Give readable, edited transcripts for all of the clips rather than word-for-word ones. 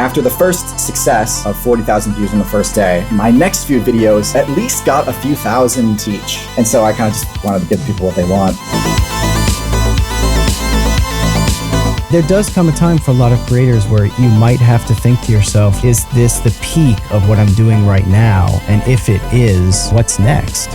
After the first success of 40,000 views on the first day, my next few videos at least got a few thousand each. And so I kind of just wanted to give people what they want. There does come a time for a lot of creators where you might have to think to yourself, is this the peak of what I'm doing right now? And if it is, what's next?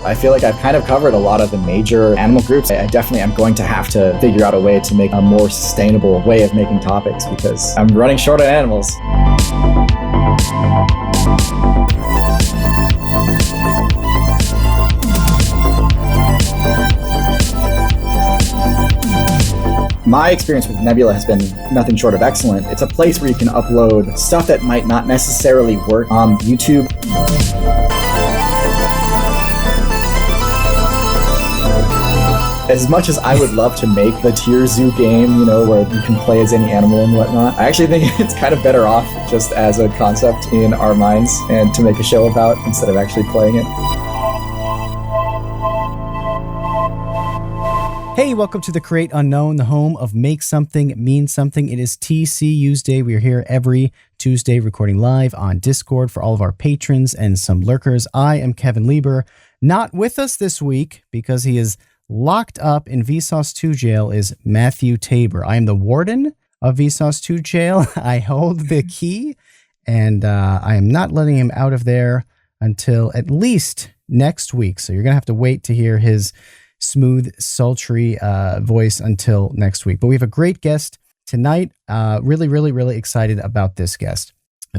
I feel like I've kind of covered a lot of the major animal groups. I definitely am going to have to figure out a way to make a more sustainable way of making topics because I'm running short on animals. My experience with Nebula has been nothing short of excellent. It's a place where you can upload stuff that might not necessarily work on YouTube. As much as I would love to make the TierZoo game, you know, where you can play as any animal and whatnot, I actually think it's kind of better off just as a concept in our minds and to make a show about instead of actually playing it. Hey, welcome to the Create Unknown, the home of Make Something Mean Something. It is TCU's Day. We are here every Tuesday recording live on Discord for all of our patrons and some lurkers. I am Kevin Lieber. Not with us this week because he is locked up in Vsauce 2 jail is Matthew Tabor. I am the warden of Vsauce 2 jail. I hold the key and I am not letting him out of there until at least next week. So you're going to have to wait to hear his smooth, sultry voice until next week. But we have a great guest tonight. Really excited about this guest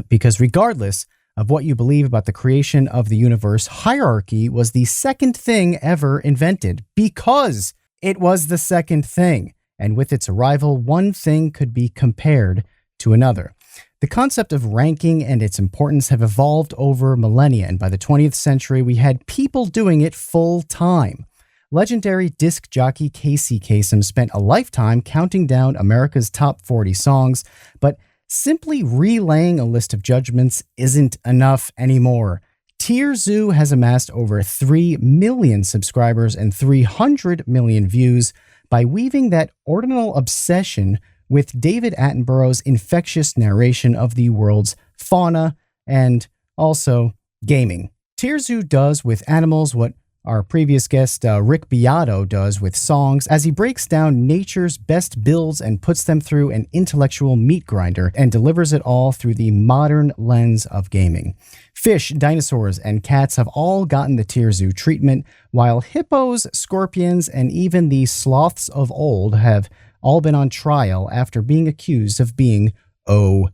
because regardless of what you believe about the creation of the universe, hierarchy was the second thing ever invented because it was the second thing. And with its arrival, one thing could be compared to another. The concept of ranking and its importance have evolved over millennia, and by the 20th century, we had people doing it full time. Legendary disc jockey Casey Kasem spent a lifetime counting down America's top 40 songs, but simply relaying a list of judgments isn't enough anymore. TierZoo has amassed over 3 million subscribers and 300 million views by weaving that ordinal obsession with David Attenborough's infectious narration of the world's fauna and also gaming. TierZoo does with animals what our previous guest, Rick Beato, does with songs as he breaks down nature's best builds and puts them through an intellectual meat grinder and delivers it all through the modern lens of gaming. Fish, dinosaurs, and cats have all gotten the TierZoo treatment, while hippos, scorpions, and even the sloths of old have all been on trial after being accused of being OP.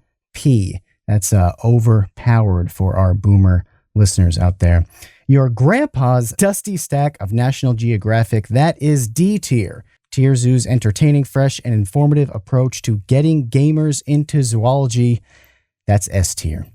That's overpowered for our boomer listeners out there. Your grandpa's dusty stack of National Geographic, that is D tier. TierZoo's entertaining, fresh, and informative approach to getting gamers into zoology, that's S tier.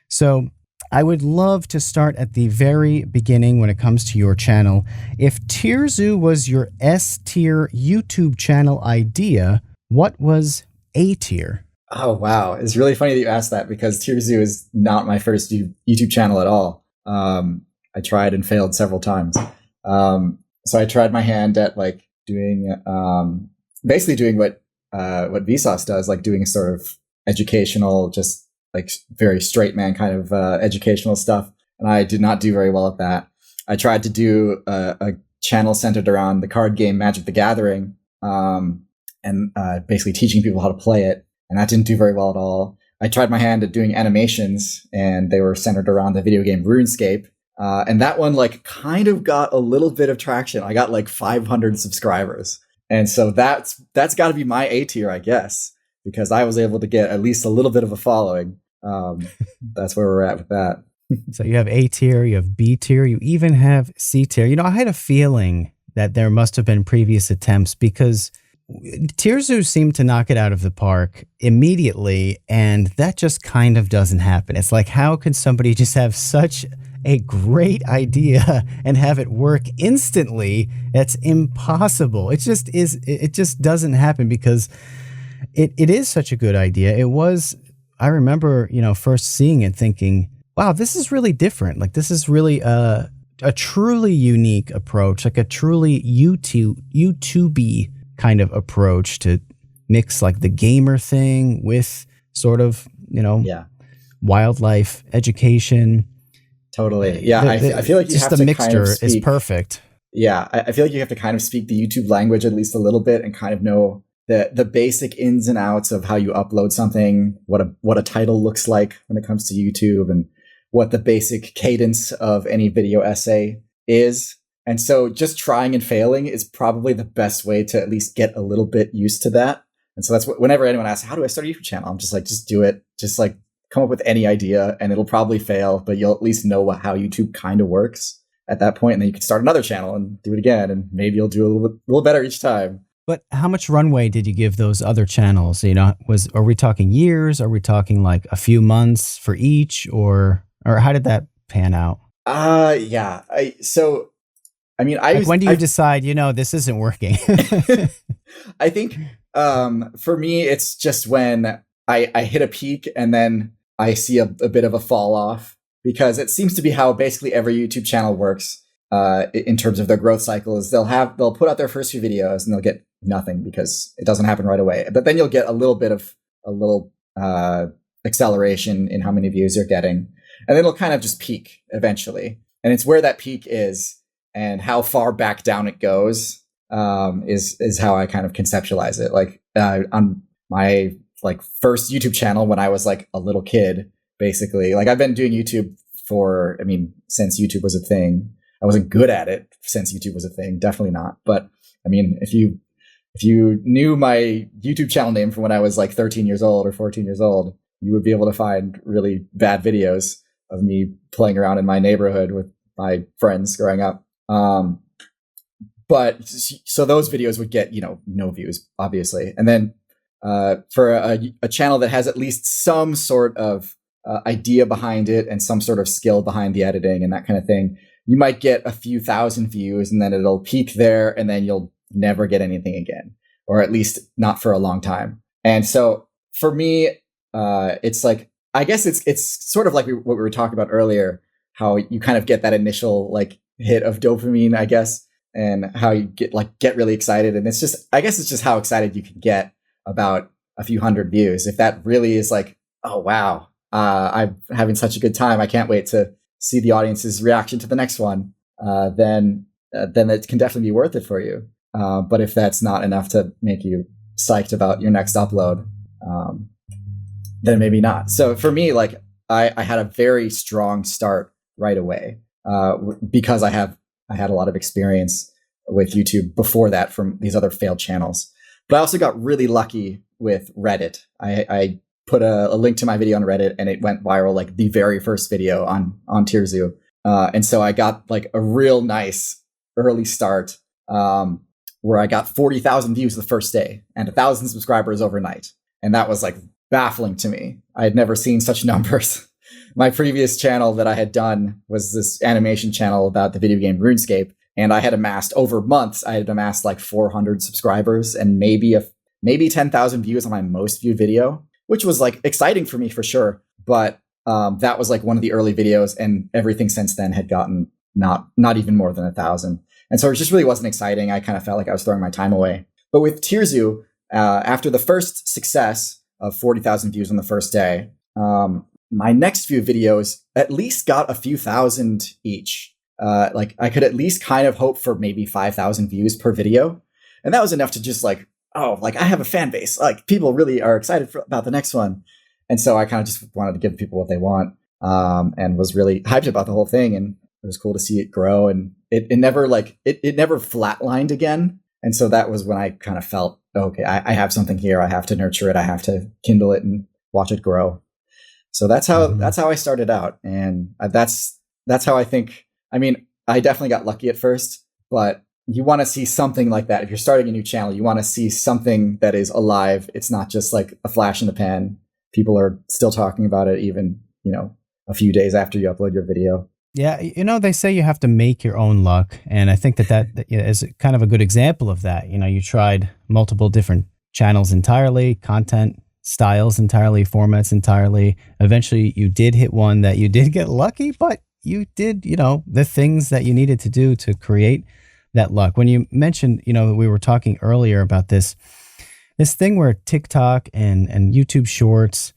So I would love to start at the very beginning when it comes to your channel. If TierZoo was your S tier YouTube channel idea, what was A tier? Oh, wow. It's really funny that you asked that because TierZoo is not my first YouTube channel at all. I tried and failed several times. So I tried my hand at like doing, basically doing what Vsauce does, like doing sort of educational, just like very straight man kind of educational stuff. And I did not do very well at that. I tried to do a channel centered around the card game Magic the Gathering, and basically teaching people how to play it. And that didn't do very well at all. I tried my hand at doing animations and they were centered around the video game RuneScape. And that one like kind of got a little bit of traction. I got like 500 subscribers. And so that's got to be my A tier, I guess, because I was able to get at least a little bit of a following. That's where we're at with that. So you have A tier, you have B tier, you even have C tier. You know, I had a feeling that there must have been previous attempts because TierZoo seemed to knock it out of the park immediately, and that just kind of doesn't happen. It's like, how could somebody just have such a great idea and have it work instantly? That's impossible. It just doesn't happen because it is such a good idea. It was, I remember, first seeing it thinking, wow, this is really different. Like, this is really a truly unique approach, like a truly YouTube-y kind of approach to mix like the gamer thing with sort of, wildlife education. Totally. Yeah. I feel like you have to the mixture kind of speak, is perfect. Yeah. I feel like you have to kind of speak the YouTube language at least a little bit and kind of know the basic ins and outs of how you upload something, what a title looks like when it comes to YouTube, and what the basic cadence of any video essay is. And so just trying and failing is probably the best way to at least get a little bit used to that. And so that's whenever anyone asks, how do I start a YouTube channel? I'm just like, just do it. Just like come up with any idea and it'll probably fail, but you'll at least know how YouTube kind of works at that point. And then you can start another channel and do it again. And maybe you'll do a little better each time. But how much runway did you give those other channels? Are we talking years? Are we talking like a few months for each, or how did that pan out? Yeah. When do you decide, this isn't working? I think, for me, it's just when I hit a peak and then I see a bit of a fall off, because it seems to be how basically every YouTube channel works. In terms of their growth cycle, is they'll put out their first few videos and they'll get nothing because it doesn't happen right away. But then you'll get a little acceleration in how many views you're getting, and then it'll kind of just peak eventually. And it's where that peak is and how far back down it goes is how I kind of conceptualize it. Like on my first YouTube channel when I was like a little kid, basically, like I've been doing YouTube since YouTube was a thing. I wasn't good at it since YouTube was a thing, definitely not. But I mean, if you knew my YouTube channel name from when I was like 13 years old or 14 years old, you would be able to find really bad videos of me playing around in my neighborhood with my friends growing up. But so those videos would get, no views, obviously. And then for a channel that has at least some sort of idea behind it and some sort of skill behind the editing and that kind of thing, you might get a few thousand views and then it'll peak there and then you'll never get anything again, or at least not for a long time. And so for me, it's like, I guess it's sort of like what we were talking about earlier, how you kind of get that initial like hit of dopamine, I guess, and how you get really excited. And it's just how excited you can get about a few hundred views. If that really is like, oh, wow, I'm having such a good time, I can't wait to see the audience's reaction to the next one, then it can definitely be worth it for you. But if that's not enough to make you psyched about your next upload, then maybe not. So for me, like I had a very strong start right away because I had a lot of experience with YouTube before that from these other failed channels. But I also got really lucky with Reddit. I put a link to my video on Reddit and it went viral like the very first video on TierZoo. And so I got like a real nice early start where I got 40,000 views the first day and 1,000 subscribers overnight. And that was like baffling to me. I had never seen such numbers. My previous channel that I had done was this animation channel about the video game RuneScape. And I had amassed over months, like 400 subscribers and maybe 10,000 views on my most viewed video, which was like exciting for me for sure. But that was like one of the early videos, and everything since then had gotten not even more than 1,000. And so it just really wasn't exciting. I kind of felt like I was throwing my time away. But with TierZoo, after the first success of 40,000 views on the first day, my next few videos at least got a few thousand each. Like I could at least kind of hope for maybe 5,000 views per video. And that was enough to just like, oh, like I have a fan base. Like people really are excited about the next one. And so I kind of just wanted to give people what they want, and was really hyped about the whole thing. And it was cool to see it grow, and it never flatlined again. And so that was when I kind of felt, okay, I have something here. I have to nurture it. I have to kindle it and watch it grow. So that's how I started out. And that's how I think, I mean, I definitely got lucky at first, but you want to see something like that. If you're starting a new channel, you want to see something that is alive. It's not just like a flash in the pan. People are still talking about it even, a few days after you upload your video. Yeah. They say you have to make your own luck. And I think that is kind of a good example of that. You tried multiple different channels entirely, content styles entirely, formats entirely. Eventually you did hit one that you did get lucky, but you did, the things that you needed to do to create that luck. When you mentioned, we were talking earlier about this thing where TikTok and YouTube Shorts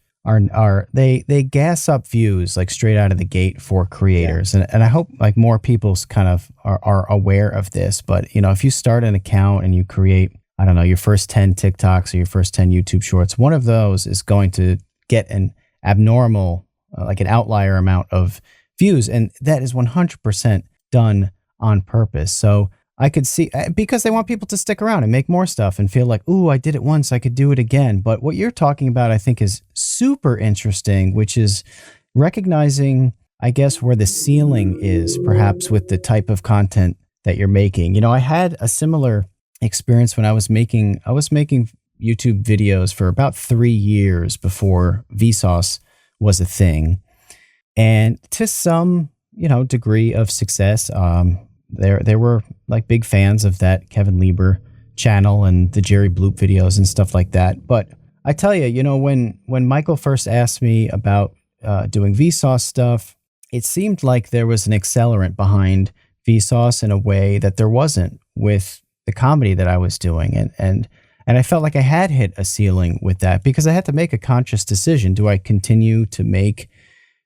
they gas up views like straight out of the gate for creators. Yeah. And I hope like more people kind of are aware of this. But, if you start an account and you create, I don't know, your first 10 TikToks or your first 10 YouTube Shorts, one of those is going to get an abnormal, like an outlier amount of views. And that is 100% done on purpose. So I could see, because they want people to stick around and make more stuff and feel like, ooh, I did it once, I could do it again. But what you're talking about, I think, is super interesting, which is recognizing, I guess, where the ceiling is, perhaps with the type of content that you're making. I had a similar experience when I was making YouTube videos for about 3 years before Vsauce was a thing. And to some, degree of success, they were like big fans of that Kevin Lieber channel and the Jerry Bloop videos and stuff like that. But I tell you, when Michael first asked me about doing Vsauce stuff, it seemed like there was an accelerant behind Vsauce in a way that there wasn't with the comedy that I was doing. And I felt like I had hit a ceiling with that because I had to make a conscious decision. Do I continue to make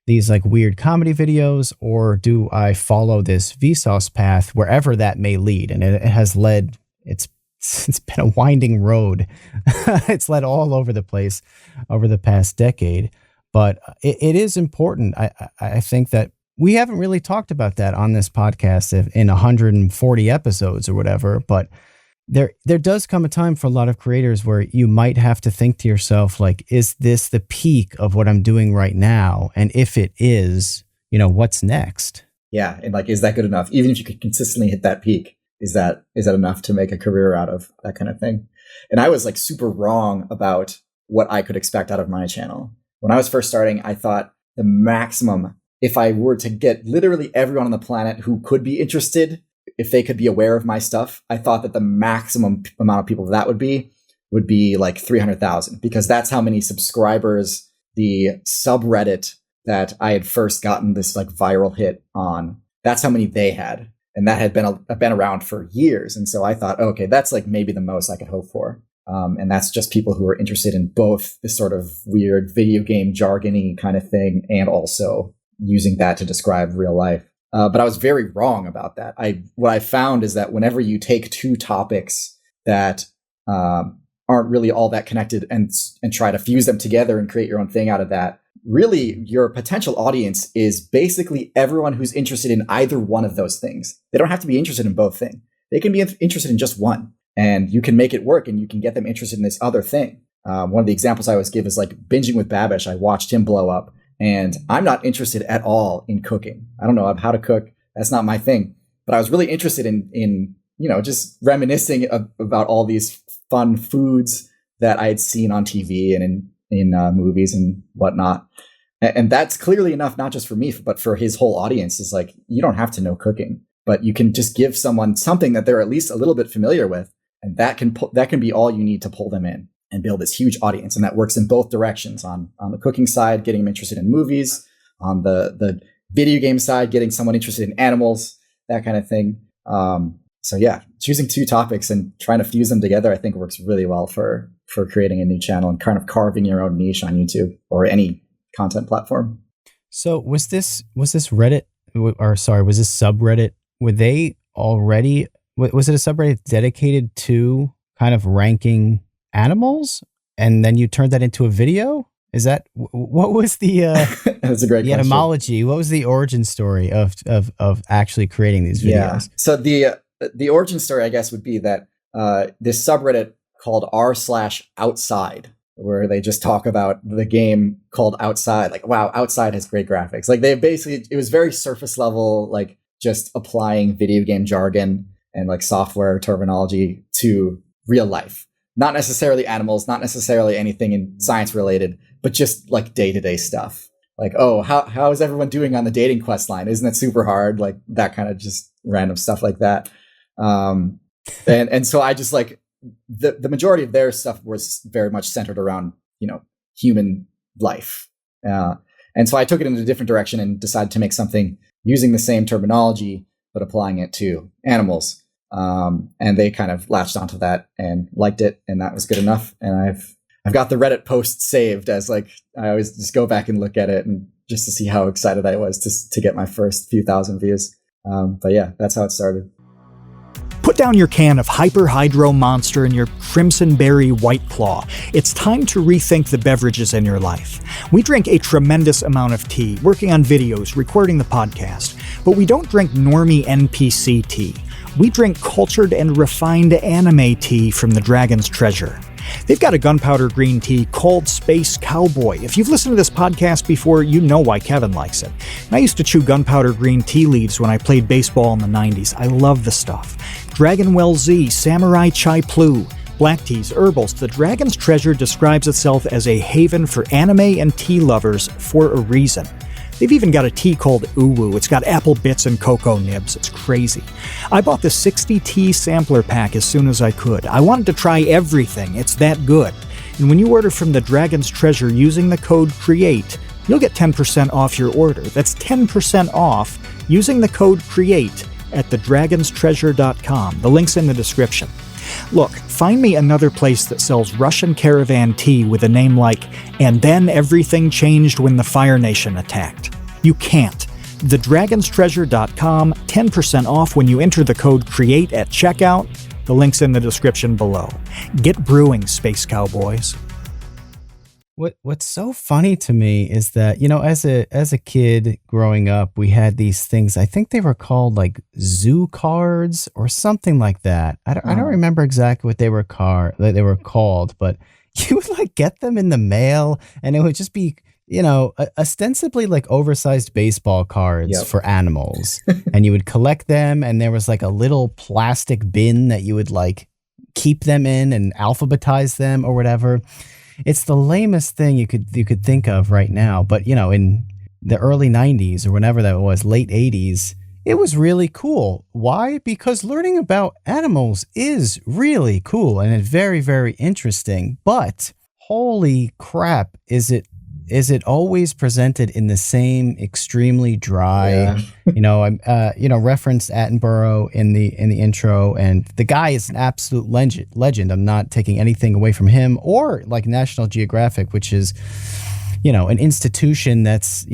these like weird comedy videos, or do I follow this Vsauce path wherever that may lead? And it has led, it's been a winding road. It's led all over the place over the past decade. But it is important. I think that we haven't really talked about that on this podcast in 140 episodes or whatever, but there does come a time for a lot of creators where you might have to think to yourself, like, is this the peak of what I'm doing right now? And if it is, what's next? Yeah. And like, is that good enough? Even if you could consistently hit that peak, is that enough to make a career out of, that kind of thing? And I was like super wrong about what I could expect out of my channel. When I was first starting, I thought the maximum, if I were to get literally everyone on the planet who could be interested, if they could be aware of my stuff, I thought that the maximum amount of people that would be like 300,000, because that's how many subscribers the subreddit that I had first gotten this like viral hit on, that's how many they had. And that had been around for years. And so I thought, okay, that's like maybe the most I could hope for. And that's just people who are interested in both this sort of weird video game jargony kind of thing and also using that to describe real life. But I was very wrong about that. What I found is that whenever you take two topics that aren't really all that connected and try to fuse them together and create your own thing out of that, really your potential audience is basically everyone who's interested in either one of those things. They don't have to be interested in both things. They can be interested in just one, and you can make it work and you can get them interested in this other thing. One of the examples I always give is like Binging with Babish. I watched him blow up. And I'm not interested at all in cooking. I don't know how to cook. That's not my thing. But I was really interested in just reminiscing about all these fun foods that I had seen on TV and in movies and whatnot. And that's clearly enough, not just for me, but for his whole audience. Is like, you don't have to know cooking, but you can just give someone something that they're at least a little bit familiar with. And that can be all you need to pull them in and build this huge audience. And that works in both directions. On the cooking side, getting them interested in movies. On the video game side, getting someone interested in animals, that kind of thing. So yeah, choosing two topics and trying to fuse them together, I think works really well for creating a new channel and kind of carving your own niche on YouTube or any content platform. So was this Reddit, or sorry, was this subreddit, were they already, was it a subreddit dedicated to kind of ranking animals, and then you turned that into a video? Is that, what was the that's a great the etymology? What was the origin story of actually creating these videos? Yeah. So the origin story, I guess, would be that this subreddit called r/outside, where they just talk about the game called Outside. Like, wow, Outside has great graphics. Like, it was very surface level, like just applying video game jargon and like software terminology to real life. Not necessarily animals, not necessarily anything in science related, but just like day-to-day stuff. Like, oh, how is everyone doing on the dating quest line? Isn't it super hard? Like that kind of just random stuff like that. And so I just like the majority of their stuff was very much centered around, human life. And so I took it in a different direction and decided to make something using the same terminology, but applying it to animals. And they kind of latched onto that and liked it, and that was good enough. And I've got the Reddit post saved as like, I always just go back and look at it and just to see how excited I was to get my first few thousand views. But yeah, that's how it started. Put down your can of Hyper Hydro Monster and your Crimson Berry White Claw. It's time to rethink the beverages in your life. We drink a tremendous amount of tea, working on videos, recording the podcast, but we don't drink normie NPC tea. We drink cultured and refined anime tea from the Dragon's Treasure. They've got a gunpowder green tea called Space Cowboy. If you've listened to this podcast before, you know why Kevin likes it. And I used to chew gunpowder green tea leaves when I played baseball in the 90s. I love the stuff. Dragonwell Z, Samurai Chai Plu, black teas, herbals. The Dragon's Treasure describes itself as a haven for anime and tea lovers for a reason. They've even got a tea called Uwu. It's got apple bits and cocoa nibs. It's crazy. I bought the 60 tea sampler pack as soon as I could. I wanted to try everything. It's that good. And when you order from the Dragon's Treasure using the code CREATE, you'll get 10% off your order. That's 10% off using the code CREATE at thedragonstreasure.com. The link's in the description. Look, find me another place that sells Russian caravan tea with a name like, "And then everything changed when the Fire Nation attacked." You can't. Thedragonstreasure.com, 10% off when you enter the code CREATE at checkout. The link's in the description below. Get brewing, Space Cowboys. What's so funny to me is that, as a kid growing up, we had these things. I think they were called like ZooCards or something like that. I don't remember exactly what they were called, but you would like get them in the mail, and it would just be ostensibly like oversized baseball cards for animals, and you would collect them, and there was like a little plastic bin that you would like keep them in and alphabetize them or whatever. It's the lamest thing you could think of right now, but in the early 90s or whenever that was, late 80s, it was really cool. Why? Because learning about animals is really cool and it's very, very interesting. But holy crap, is it always presented in the same extremely dry, I referenced Attenborough in the intro, and the guy is an absolute legend. I'm not taking anything away from him or like National Geographic, which is, an institution that's,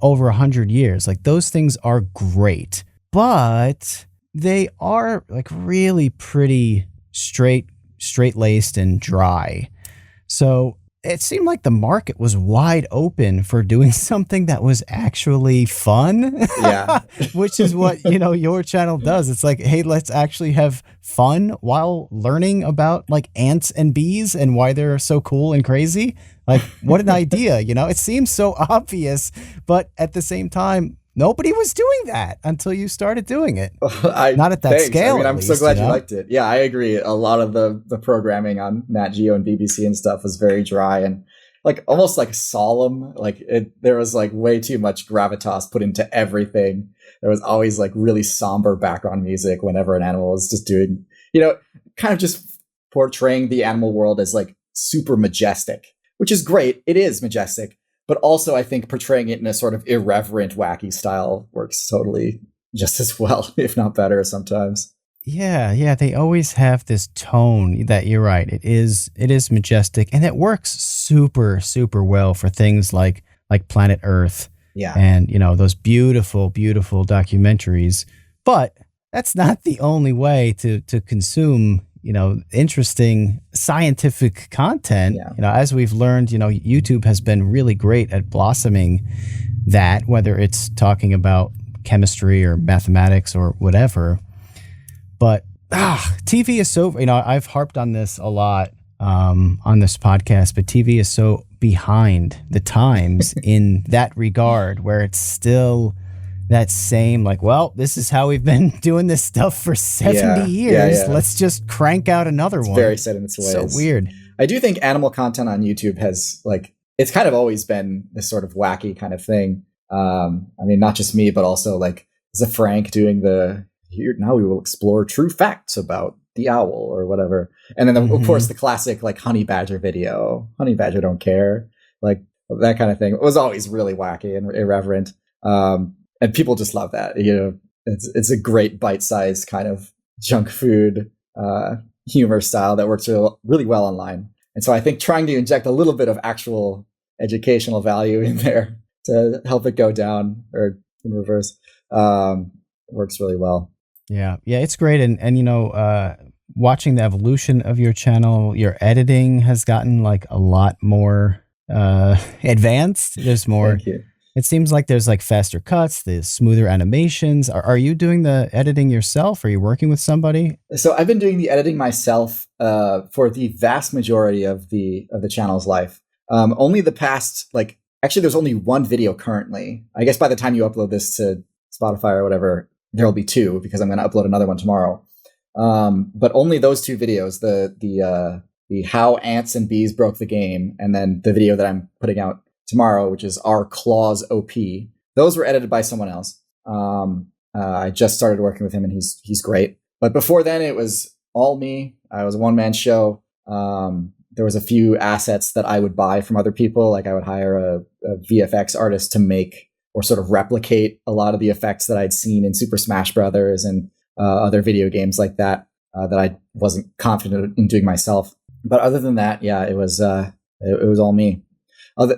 over 100 years. Like those things are great, but they are like really pretty straight-laced and dry. So it seemed like the market was wide open for doing something that was actually fun. Yeah. Which is what, your channel does. It's like, hey, let's actually have fun while learning about like ants and bees and why they're so cool and crazy. Like, what an idea, It seems so obvious, but at the same time, nobody was doing that until you started doing it. Not at that scale. I mean, I'm so glad you liked it. Yeah, I agree. A lot of the programming on Nat Geo and BBC and stuff was very dry and like almost like solemn. Like there was like way too much gravitas put into everything. There was always like really somber background music whenever an animal was just doing, kind of just portraying the animal world as like super majestic, which is great. It is majestic. But also, I think portraying it in a sort of irreverent, wacky style works totally just as well, if not better sometimes. Yeah. They always have this tone that you're right. It is majestic, and it works super, super well for things like Planet Earth. Yeah. And, those beautiful, beautiful documentaries. But that's not the only way to consume interesting scientific content. Yeah. As we've learned, YouTube has been really great at blossoming that, whether it's talking about chemistry or mathematics or whatever. But TV is so, I've harped on this a lot on this podcast, but TV is so behind the times in that regard, where it's still that same like, well, this is how we've been doing this stuff for 70 years. Yeah. Let's just crank out another one. Very set in its ways. So weird. I do think animal content on YouTube has like, it's kind of always been this sort of wacky kind of thing. I mean, not just me, but also like Zafrank doing now we will explore true facts about the owl or whatever. And then of course the classic like honey badger video, honey badger don't care, like that kind of thing. It was always really wacky and irreverent. and people just love that. It's a great bite-sized kind of junk food humor style that works really well online. And so I think trying to inject a little bit of actual educational value in there to help it go down or in reverse works really well. Yeah, it's great. And watching the evolution of your channel, your editing has gotten like a lot more advanced. There's more. Thank you. It seems like there's like faster cuts, the smoother animations. Are you doing the editing yourself? Are you working with somebody? So I've been doing the editing myself for the vast majority of the channel's life. Only the past, actually, there's only one video currently. I guess by the time you upload this to Spotify or whatever, there'll be two because I'm going to upload another one tomorrow. But only those two videos, the how ants and bees broke the game, and then the video that I'm putting out tomorrow, which is our Claws OP. Those were edited by someone else. I just started working with him, and he's great. But before then, it was all me. I was a one-man show. There was a few assets that I would buy from other people. Like I would hire a VFX artist to make or sort of replicate a lot of the effects that I'd seen in Super Smash Brothers and other video games like that that I wasn't confident in doing myself. But other than that, yeah, it was all me.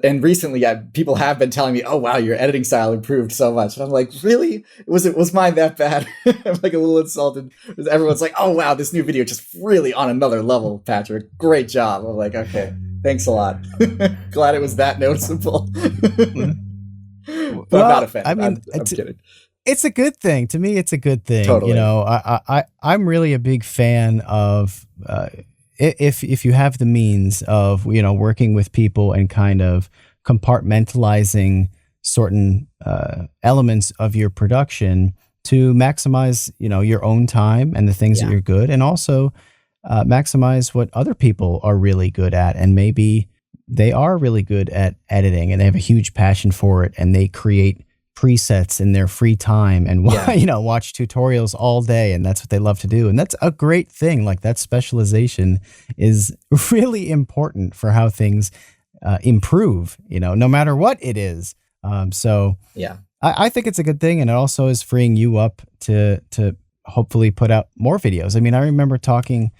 And recently, people have been telling me, "Oh wow, your editing style improved so much." And I'm like, "Really? Was mine that bad?" I'm like a little insulted. Everyone's like, "Oh wow, this new video just really on another level, Patrick. Great job." I'm like, "Okay, thanks a lot. Glad it was that noticeable." But I'm not a fan. I mean, I'm kidding. It's a good thing. To me, it's a good thing. Totally. I'm really a big fan of if you have the means of, working with people and kind of compartmentalizing certain elements of your production to maximize, your own time and the things that you're good, and also maximize what other people are really good at. And maybe they are really good at editing and they have a huge passion for it, and they create presets in their free time and watch tutorials all day, and that's what they love to do. And that's a great thing. Like, that specialization is really important for how things improve, no matter what it is. So yeah, I think it's a good thing, and it also is freeing you up to hopefully put out more videos. I mean, I remember talking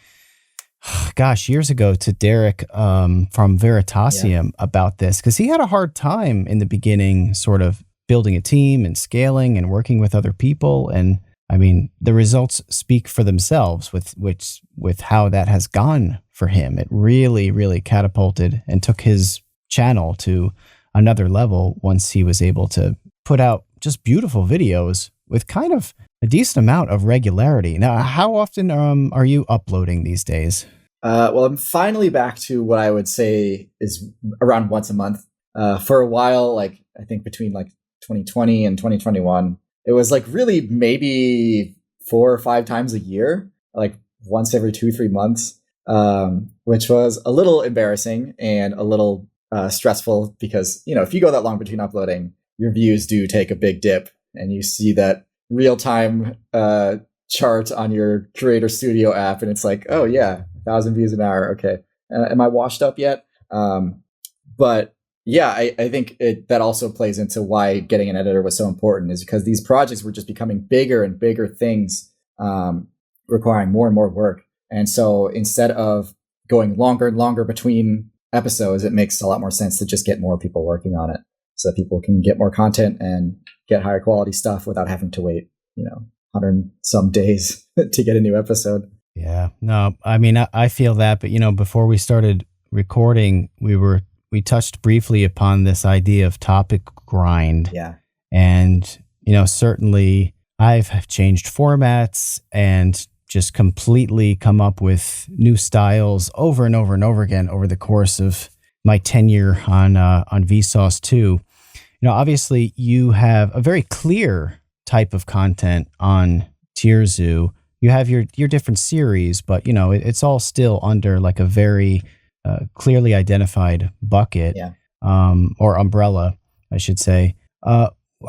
years ago to Derek from Veritasium about this, because he had a hard time in the beginning sort of building a team and scaling and working with other people. And I mean, the results speak for themselves with how that has gone for him. It really, really catapulted and took his channel to another level once he was able to put out just beautiful videos with kind of a decent amount of regularity. Now, how often are you uploading these days? Well, I'm finally back to what I would say is around once a month. For a while, I think between 2020 and 2021, it was really maybe 4 or 5 times a year, once every 2-3 months, which was a little embarrassing and a little stressful because, if you go that long between uploading, your views do take a big dip, and you see that real-time chart on your Creator Studio app, and it's like, oh yeah, 1,000 views an hour. Okay. Am I washed up yet? But yeah, I think that also plays into why getting an editor was so important, is because these projects were just becoming bigger and bigger things, requiring more and more work. And so instead of going longer and longer between episodes, it makes a lot more sense to just get more people working on it so that people can get more content and get higher quality stuff without having to wait, 100 some days to get a new episode. Yeah, no, I mean, I feel that, but before we started recording, we touched briefly upon this idea of topic grind. Yeah. And, certainly I've changed formats and just completely come up with new styles over and over and over again over the course of my tenure on Vsauce too. Obviously you have a very clear type of content on TierZoo. You have your different series, but, it's all still under a very clearly identified bucket, or umbrella, I should say.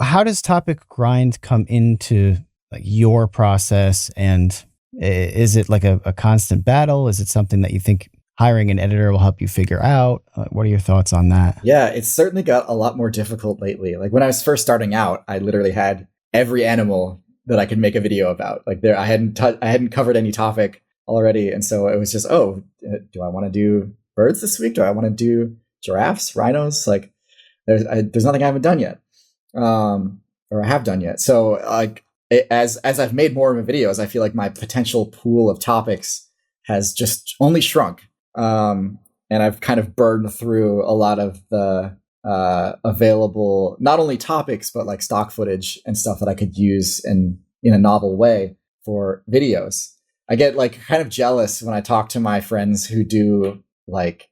How does topic grind come into your process, and is it a constant battle? Is it something that you think hiring an editor will help you figure out? What are your thoughts on that? Yeah, it's certainly got a lot more difficult lately. Like when I was first starting out, I literally had every animal that I could make a video about. Like I hadn't covered any topic already, and so it was just, do I want to do birds this week? Do I want to do giraffes, rhinos? Like there's nothing I haven't done yet, or I have done yet. So like as I've made more of my videos, I feel like my potential pool of topics has just only shrunk. And I've kind of burned through a lot of the available, not only topics, but like stock footage and stuff that I could use in a novel way for videos. I get like kind of jealous when I talk to my friends who do like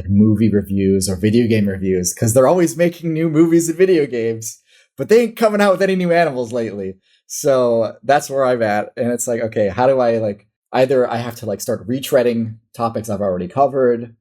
movie reviews or video game reviews, because they're always making new movies and video games, but they ain't coming out with any new animals lately. So that's where I'm at. And it's like, okay, how do I like, either I have to like start retreading topics I've already covered,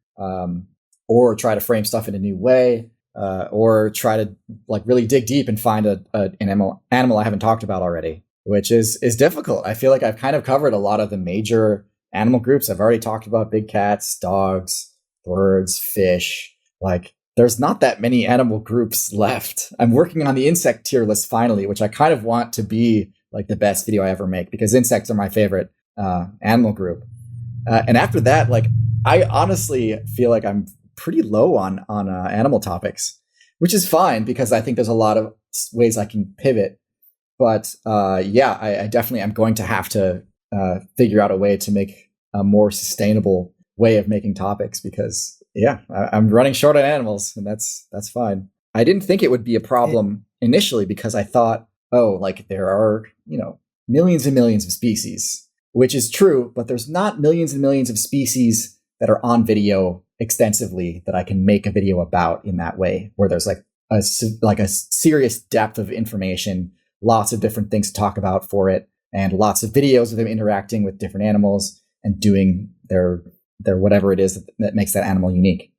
or try to frame stuff in a new way, or try to like really dig deep and find an animal I haven't talked about already, which is difficult. I feel like I've kind of covered a lot of the major animal groups. I've already talked about big cats, dogs, birds, fish. Like there's not that many animal groups left. I'm working on the insect tier list finally, which I kind of want to be like the best video I ever make, because insects are my favorite animal group. And after that, like I honestly feel like I'm pretty low on animal topics, which is fine because I think there's a lot of ways I can pivot. But I definitely am going to have to figure out a way to make a more sustainable way of making topics, because I'm running short on animals, and that's fine. I didn't think it would be a problem initially, because I thought, like there are, millions and millions of species, which is true, but there's not millions and millions of species that are on video extensively that I can make a video about in that way, where there's like a serious depth of information, lots of different things to talk about for it, and lots of videos of them interacting with different animals and doing their whatever it is that makes that animal unique.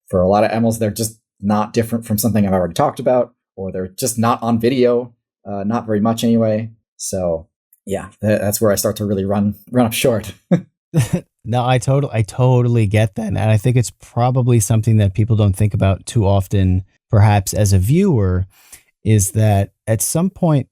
For a lot of animals, they're just not different from something I've already talked about, or they're just not on video, not very much anyway. So yeah, that's where I start to really run up short. No, I totally get that. And I think it's probably something that people don't think about too often, perhaps as a viewer, is that at some point,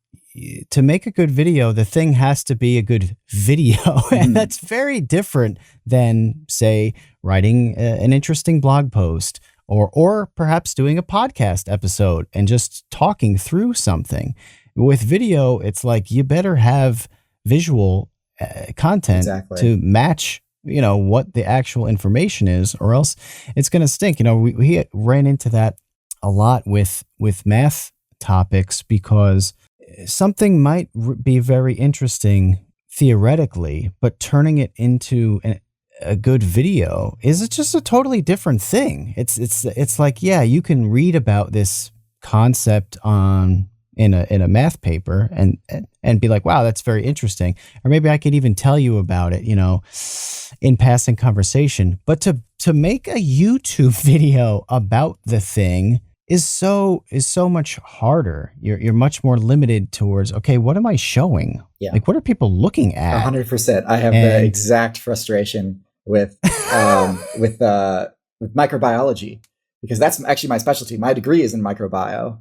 to make a good video, the thing has to be a good video. And that's very different than, say, writing an interesting blog post, or perhaps doing a podcast episode and just talking through something. With video, it's like you better have visual content to match, what the actual information is, or else it's going to stink. We ran into that a lot with math topics, because something might be very interesting theoretically, but turning it into a good video is just a totally different thing. It's like, you can read about this concept in a math paper and be like, wow, that's very interesting. Or maybe I could even tell you about it, in passing conversation. But to make a YouTube video about the thing is so much harder. You're much more limited towards, okay, what am I showing? Yeah. Like, what are people looking at? 100%. I have the exact frustration with microbiology, because that's actually my specialty. My degree is in microbiome.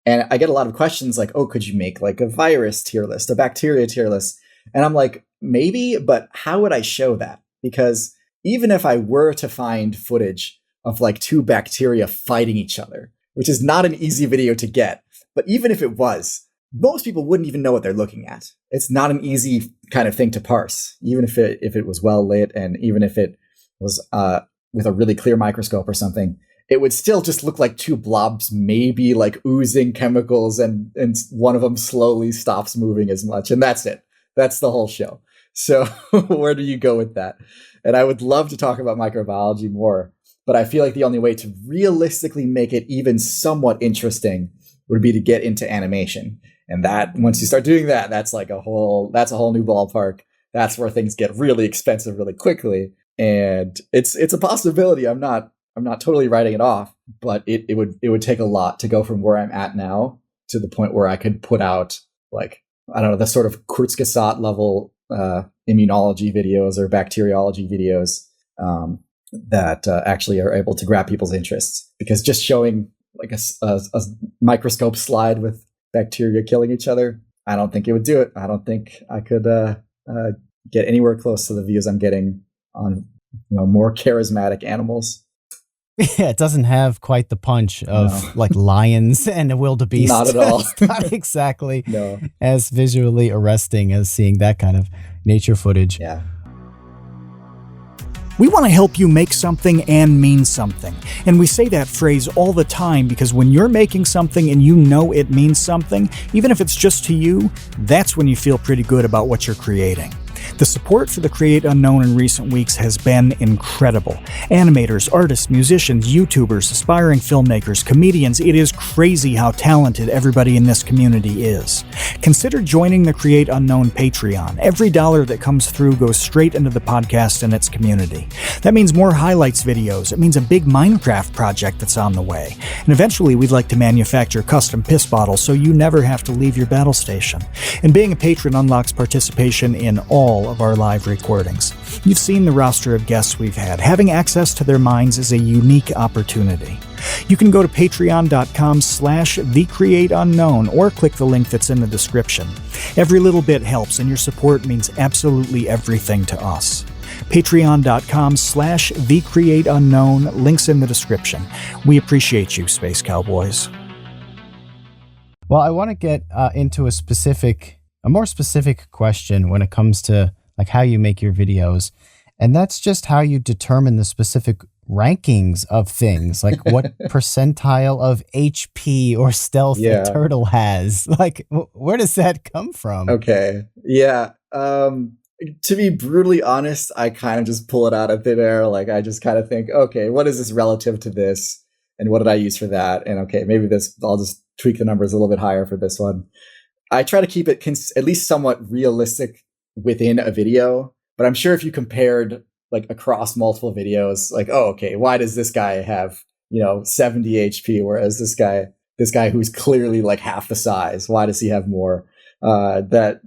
And I get a lot of questions like, could you make like a virus tier list, a bacteria tier list? And I'm like, maybe, but how would I show that? Because even if I were to find footage of like two bacteria fighting each other, which is not an easy video to get, but even if it was, most people wouldn't even know what they're looking at. It's not an easy kind of thing to parse, even if it was well lit, and even if it was with a really clear microscope or something. It would still just look like two blobs, maybe like oozing chemicals, and one of them slowly stops moving as much. And that's it. That's the whole show. So where do you go with that? And I would love to talk about microbiology more, but I feel like the only way to realistically make it even somewhat interesting would be to get into animation. And that, once you start doing that, that's a whole new ballpark. That's where things get really expensive really quickly. And it's a possibility. I'm not totally writing it off, but it would take a lot to go from where I'm at now to the point where I could put out, like, I don't know, the sort of Kurzgesagt level immunology videos or bacteriology videos that actually are able to grab people's interests. Because just showing like a microscope slide with bacteria killing each other, I don't think it would do it. I don't think I could get anywhere close to the views I'm getting on more charismatic animals. Yeah, it doesn't have quite the punch of like lions and a wildebeest. Not at all. It's not exactly as visually arresting as seeing that kind of nature footage. Yeah. We want to help you make something and mean something. And we say that phrase all the time because when you're making something and you know it means something, even if it's just to you, that's when you feel pretty good about what you're creating. The support for the Create Unknown in recent weeks has been incredible. Animators, artists, musicians, YouTubers, aspiring filmmakers, comedians, it is crazy how talented everybody in this community is. Consider joining the Create Unknown Patreon. Every dollar that comes through goes straight into the podcast and its community. That means more highlights videos. It means a big Minecraft project that's on the way. And eventually we'd like to manufacture custom piss bottles so you never have to leave your battle station. And being a patron unlocks participation in all of our live recordings. You've seen the roster of guests we've had. Having access to their minds is a unique opportunity. You can go to patreon.com/thecreateunknown or click the link that's in the description. Every little bit helps, and your support means absolutely everything to us. Patreon.com/thecreateunknown, links in the description. We appreciate you, Space Cowboys. Well, I want to get into a more specific question when it comes to like how you make your videos, and that's just how you determine the specific rankings of things, like what percentile of HP or stealth a turtle has. Like, where does that come from? Okay, yeah. To be brutally honest, I kind of just pull it out of thin air. Like, I just kind of think, okay, what is this relative to this, and what did I use for that? And okay, maybe I'll just tweak the numbers a little bit higher for this one. I try to keep it at least somewhat realistic within a video, but I'm sure if you compared like across multiple videos, like, oh, okay, why does this guy have, 70 HP, whereas this guy who's clearly like half the size, why does he have more? That's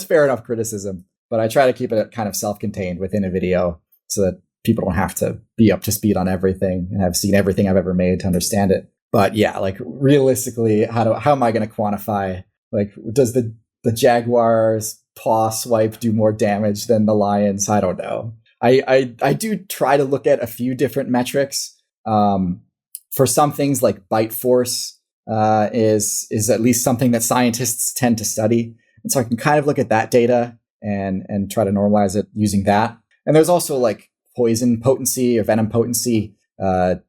fair enough criticism, but I try to keep it kind of self-contained within a video so that people don't have to be up to speed on everything and have seen everything I've ever made to understand it. But yeah, like realistically, how am I going to quantify? Like, does the Jaguar's paw swipe do more damage than the lion's? I don't know. I do try to look at a few different metrics. For some things, like bite force is at least something that scientists tend to study, and so I can kind of look at that data and try to normalize it using that. And there's also like poison potency or venom potency.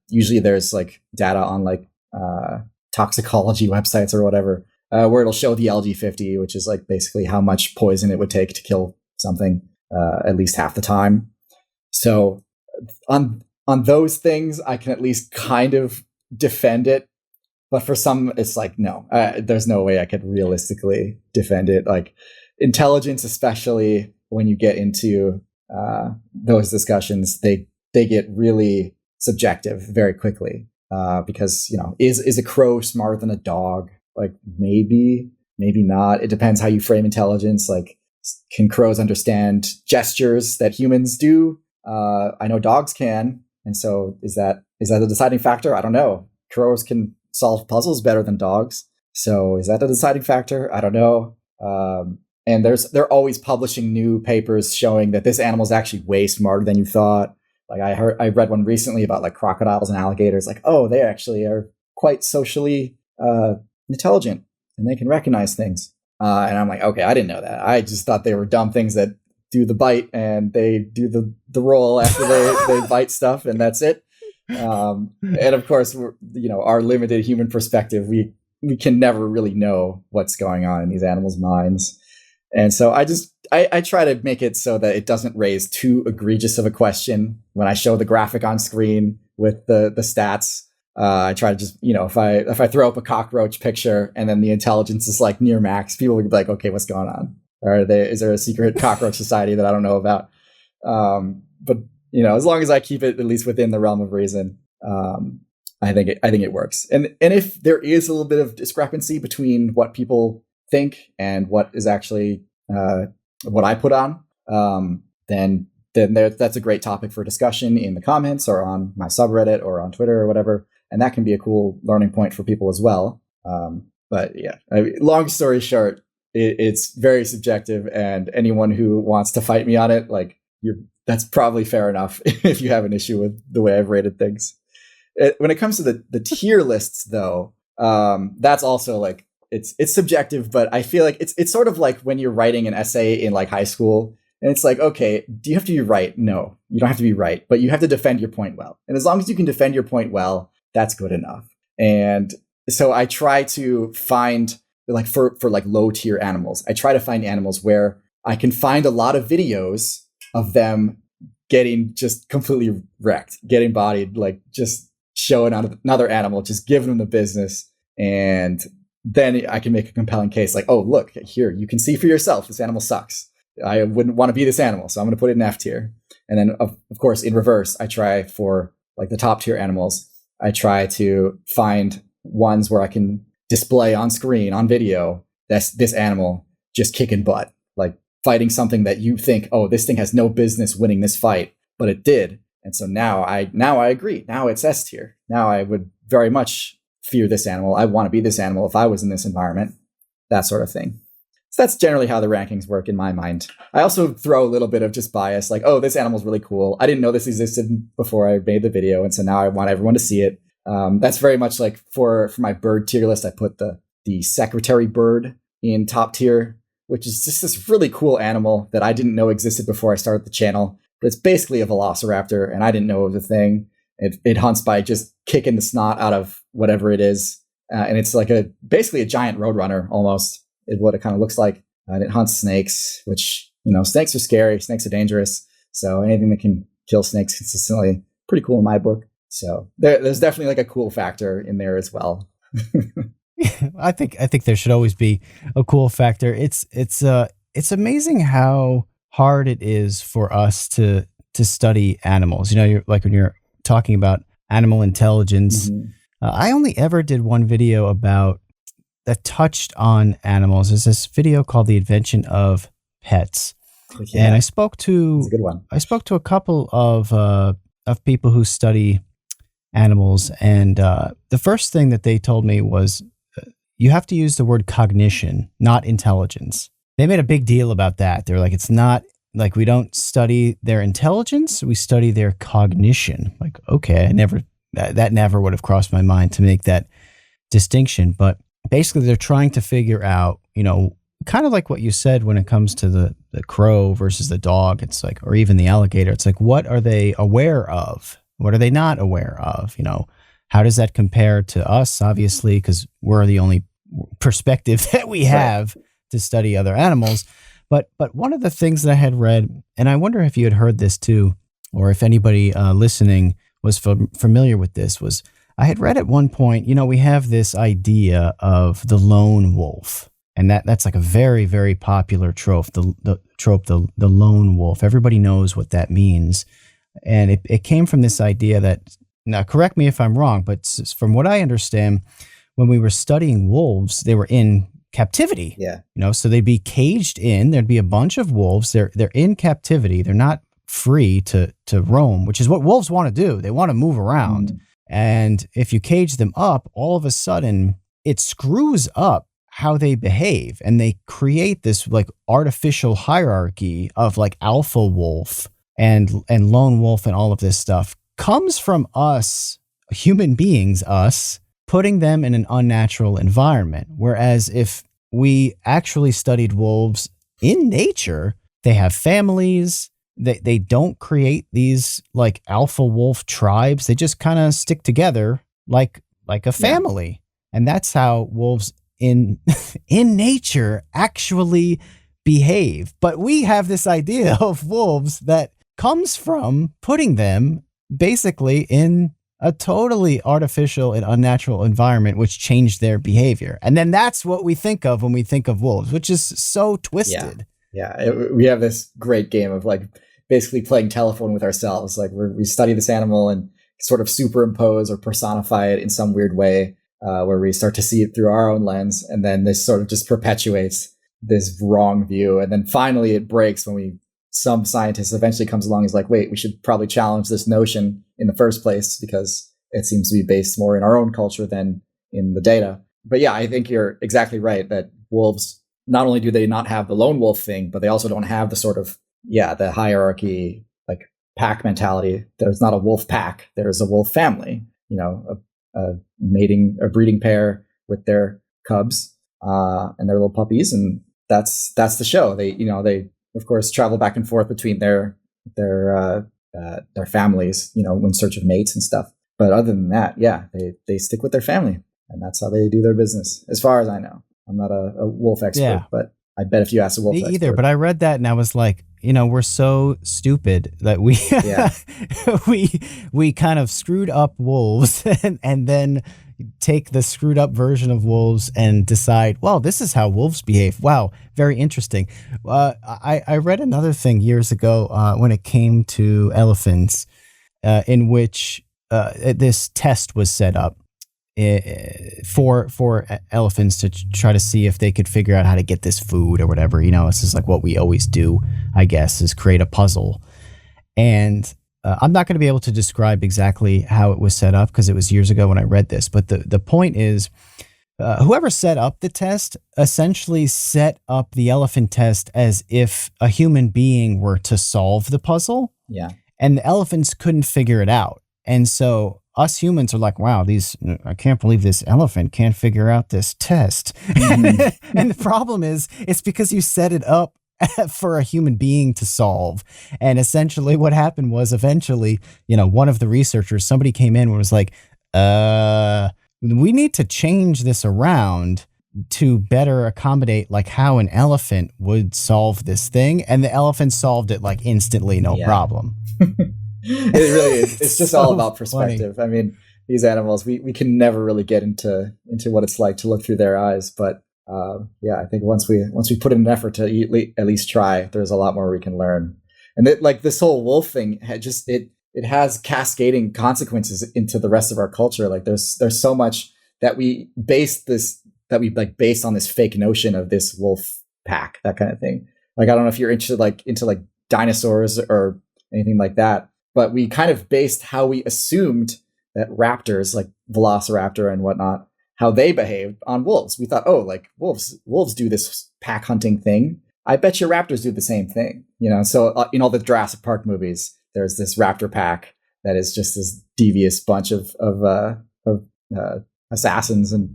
Usually there's like data on like toxicology websites or whatever, where it'll show the LG50, which is like basically how much poison it would take to kill something at least half the time. So on those things, I can at least kind of defend it. But for some, it's like, no, there's no way I could realistically defend it. Like intelligence, especially when you get into those discussions, they get really subjective very quickly, because is a crow smarter than a dog? Like maybe not. It depends how you frame intelligence. Like, can crows understand gestures that humans do? I know dogs can, and so is that a deciding factor? I don't know. Crows can solve puzzles better than dogs, so is that a deciding factor? I don't know. And they're always publishing new papers showing that this animal is actually way smarter than you thought. Like I read one recently about like crocodiles and alligators. Like, oh, they actually are quite socially intelligent and they can recognize things. And I'm like, okay, I didn't know that. I just thought they were dumb things that do the bite and they do the roll after they bite stuff, and that's it. And of course, our limited human perspective, we can never really know what's going on in these animals' minds. And so I try to make it so that it doesn't raise too egregious of a question when I show the graphic on screen with the stats. I try to just, if I throw up a cockroach picture and then the intelligence is like near max, people would be like, okay, what's going on? Is there a secret cockroach society that I don't know about? But as long as I keep it at least within the realm of reason, I think it works. And if there is a little bit of discrepancy between what people think and what is actually what I put on, then that's a great topic for discussion in the comments or on my subreddit or on Twitter or whatever. And that can be a cool learning point for people as well. But yeah, long story short, it's very subjective, and anyone who wants to fight me on it, like, that's probably fair enough if you have an issue with the way I've rated things. When it comes to the tier lists, though, that's also like, it's subjective, but I feel like it's sort of like when you're writing an essay in like high school, and it's like, okay, do you have to be right? No, you don't have to be right, but you have to defend your point well. And as long as you can defend your point well, that's good enough. And so I try to find, like, for like low tier animals, I try to find animals where I can find a lot of videos of them getting just completely wrecked, getting bodied, like just showing another animal, just giving them the business. And then I can make a compelling case like, oh, look, here, you can see for yourself, this animal sucks. I wouldn't want to be this animal, so I'm going to put it in F tier. And then, of course, in reverse, I try for like the top tier animals, I try to find ones where I can display on screen, on video, that's this animal just kicking butt, like fighting something that you think, oh, this thing has no business winning this fight, but it did. And so now I agree. Now it's S tier. Now I would very much fear this animal. I want to be this animal if I was in this environment, that sort of thing. So that's generally how the rankings work in my mind. I also throw a little bit of just bias, like, oh, this animal's really cool. I didn't know this existed before I made the video, and so now I want everyone to see it. That's very much like for my bird tier list, I put the secretary bird in top tier, which is just this really cool animal that I didn't know existed before I started the channel. But it's basically a velociraptor, and I didn't know it was a thing. It hunts by just kicking the snot out of whatever it is. And it's like basically a giant roadrunner almost is what it kind of looks like. And it hunts snakes, which, snakes are scary. Snakes are dangerous. So anything that can kill snakes consistently, pretty cool in my book. So there's definitely like a cool factor in there as well. I think there should always be a cool factor. It's amazing how hard it is for us to study animals. You're like, when you're talking about animal intelligence, I only ever did one video that touched on animals. There's this video called The Invention of Pets. Yeah. And I spoke to a couple of people who study animals, and the first thing that they told me was you have to use the word cognition, not intelligence. They made a big deal about that. They're like, it's not like we don't study their intelligence, we study their cognition. Like, okay, that never would have crossed my mind to make that distinction. But basically, they're trying to figure out, kind of like what you said when it comes to the crow versus the dog. It's like, or even the alligator. It's like, what are they aware of? What are they not aware of? How does that compare to us? Obviously, because we're the only perspective that we have to study other animals. But one of the things that I had read, and I wonder if you had heard this too, or if anybody listening was familiar with this, was I had read at one point, we have this idea of the lone wolf. And that's like a very, very popular trope, the lone wolf. Everybody knows what that means. And it came from this idea that, now correct me if I'm wrong, but from what I understand, when we were studying wolves, they were in captivity. Yeah. So they'd be caged in, there'd be a bunch of wolves, they're in captivity, they're not free to roam, which is what wolves want to do. They want to move around. And if you cage them up, all of a sudden it screws up how they behave, and they create this like artificial hierarchy of like alpha wolf and lone wolf, and all of this stuff comes from us, human beings, us putting them in an unnatural environment. Whereas if we actually studied wolves in nature, they have families. They don't create these like alpha wolf tribes. They just kind of stick together like a family. Yeah. And that's how wolves in nature actually behave. But we have this idea of wolves that comes from putting them basically in a totally artificial and unnatural environment, which changed their behavior. And then that's what we think of when we think of wolves, which is so twisted. Yeah. We have this great game of like basically playing telephone with ourselves. Like we study this animal and sort of superimpose or personify it in some weird way, where we start to see it through our own lens. And then this sort of just perpetuates this wrong view. And then finally it breaks when some scientist eventually comes along and is like, wait, we should probably challenge this notion in the first place because it seems to be based more in our own culture than in the data. But yeah, I think you're exactly right that wolves, not only do they not have the lone wolf thing, but they also don't have the sort of, the hierarchy, like pack mentality. There's not a wolf pack. There's a wolf family, a breeding pair with their cubs and their little puppies. And that's the show. They of course travel back and forth between their families, in search of mates and stuff. But other than that, they stick with their family, and that's how they do their business, as far as I know. I'm not a wolf expert, but I bet if you ask a wolf expert. Either, but I read that and I was like, we're so stupid that we we kind of screwed up wolves and then take the screwed up version of wolves and decide, well, this is how wolves behave. Wow, very interesting. I read another thing years ago when it came to elephants, in which this test was set up for elephants to try to see if they could figure out how to get this food or whatever. This is like what we always do, I guess, is create a puzzle. And I'm not going to be able to describe exactly how it was set up because it was years ago when I read this. But the point is, whoever set up the test essentially set up the elephant test as if a human being were to solve the puzzle. Yeah. And the elephants couldn't figure it out. And so us humans are like, wow, I can't believe this elephant can't figure out this test. Mm-hmm. And the problem is, it's because you set it up for a human being to solve. And essentially what happened was eventually, one of the researchers, somebody came in and was like, we need to change this around to better accommodate like how an elephant would solve this thing. And the elephant solved it like instantly, no problem. It really is. It's just so all about perspective. Funny. I mean, these animals, we can never really get into what it's like to look through their eyes. But I think once we put in an effort to at least try, there's a lot more we can learn. And this whole wolf thing it has cascading consequences into the rest of our culture. Like there's so much that we based on this fake notion of this wolf pack, that kind of thing. Like I don't know if you're interested into dinosaurs or anything like that. But we kind of based how we assumed that raptors, like Velociraptor and whatnot, how they behaved on wolves. We thought, wolves do this pack hunting thing. I bet your raptors do the same thing. So in all the Jurassic Park movies, there's this raptor pack that is just this devious bunch of assassins and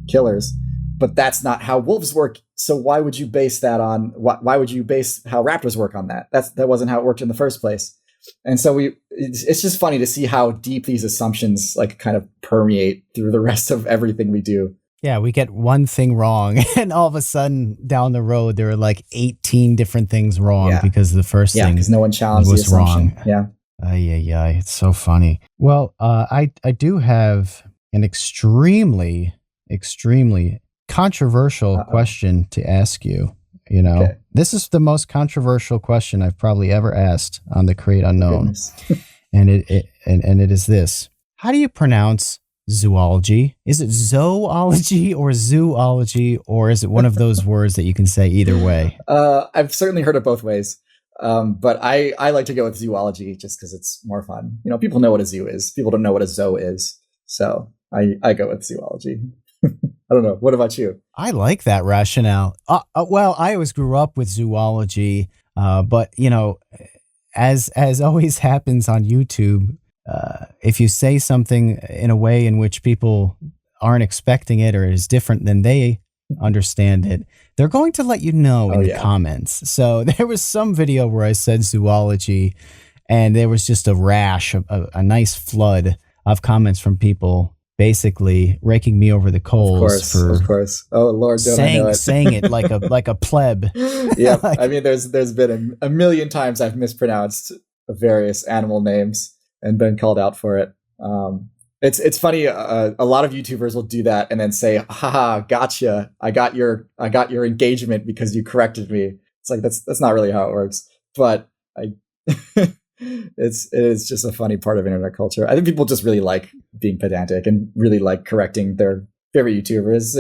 killers. But that's not how wolves work. So why would you base that on? Why would you base how raptors work on that? That wasn't how it worked in the first place. And so it's just funny to see how deep these assumptions kind of permeate through the rest of everything we do. Yeah, we get one thing wrong and all of a sudden down the road, there are 18 different things wrong because the first thing because no one challenged was the assumption. Wrong. Yeah. Yeah. It's so funny. Well, I do have an extremely controversial question to ask you. Okay. This is the most controversial question I've probably ever asked on the Create Unknown. and it is this. How do you pronounce zoology? Is it zoology or zoology, or is it one of those words that you can say either way? I've certainly heard it both ways. But I like to go with zoology just because it's more fun. People know what a zoo is. People don't know what a zoo is. So I go with zoology. I don't know. What about you? I like that rationale. Well, I always grew up with zoology, but as always happens on YouTube, if you say something in a way in which people aren't expecting it or is different than they understand it, they're going to let you know in the comments. So there was some video where I said zoology, and there was just a rash, a nice flood of comments from people basically raking me over the coals of course. Oh Lord, saying it like a pleb. Yeah, I mean, there's been a million times I've mispronounced various animal names and been called out for it. It's funny. A lot of YouTubers will do that and then say, "Haha, gotcha! I got your engagement because you corrected me." It's like that's not really how it works. But it's just a funny part of internet culture. I think people just really like being pedantic and really like correcting their favorite YouTubers.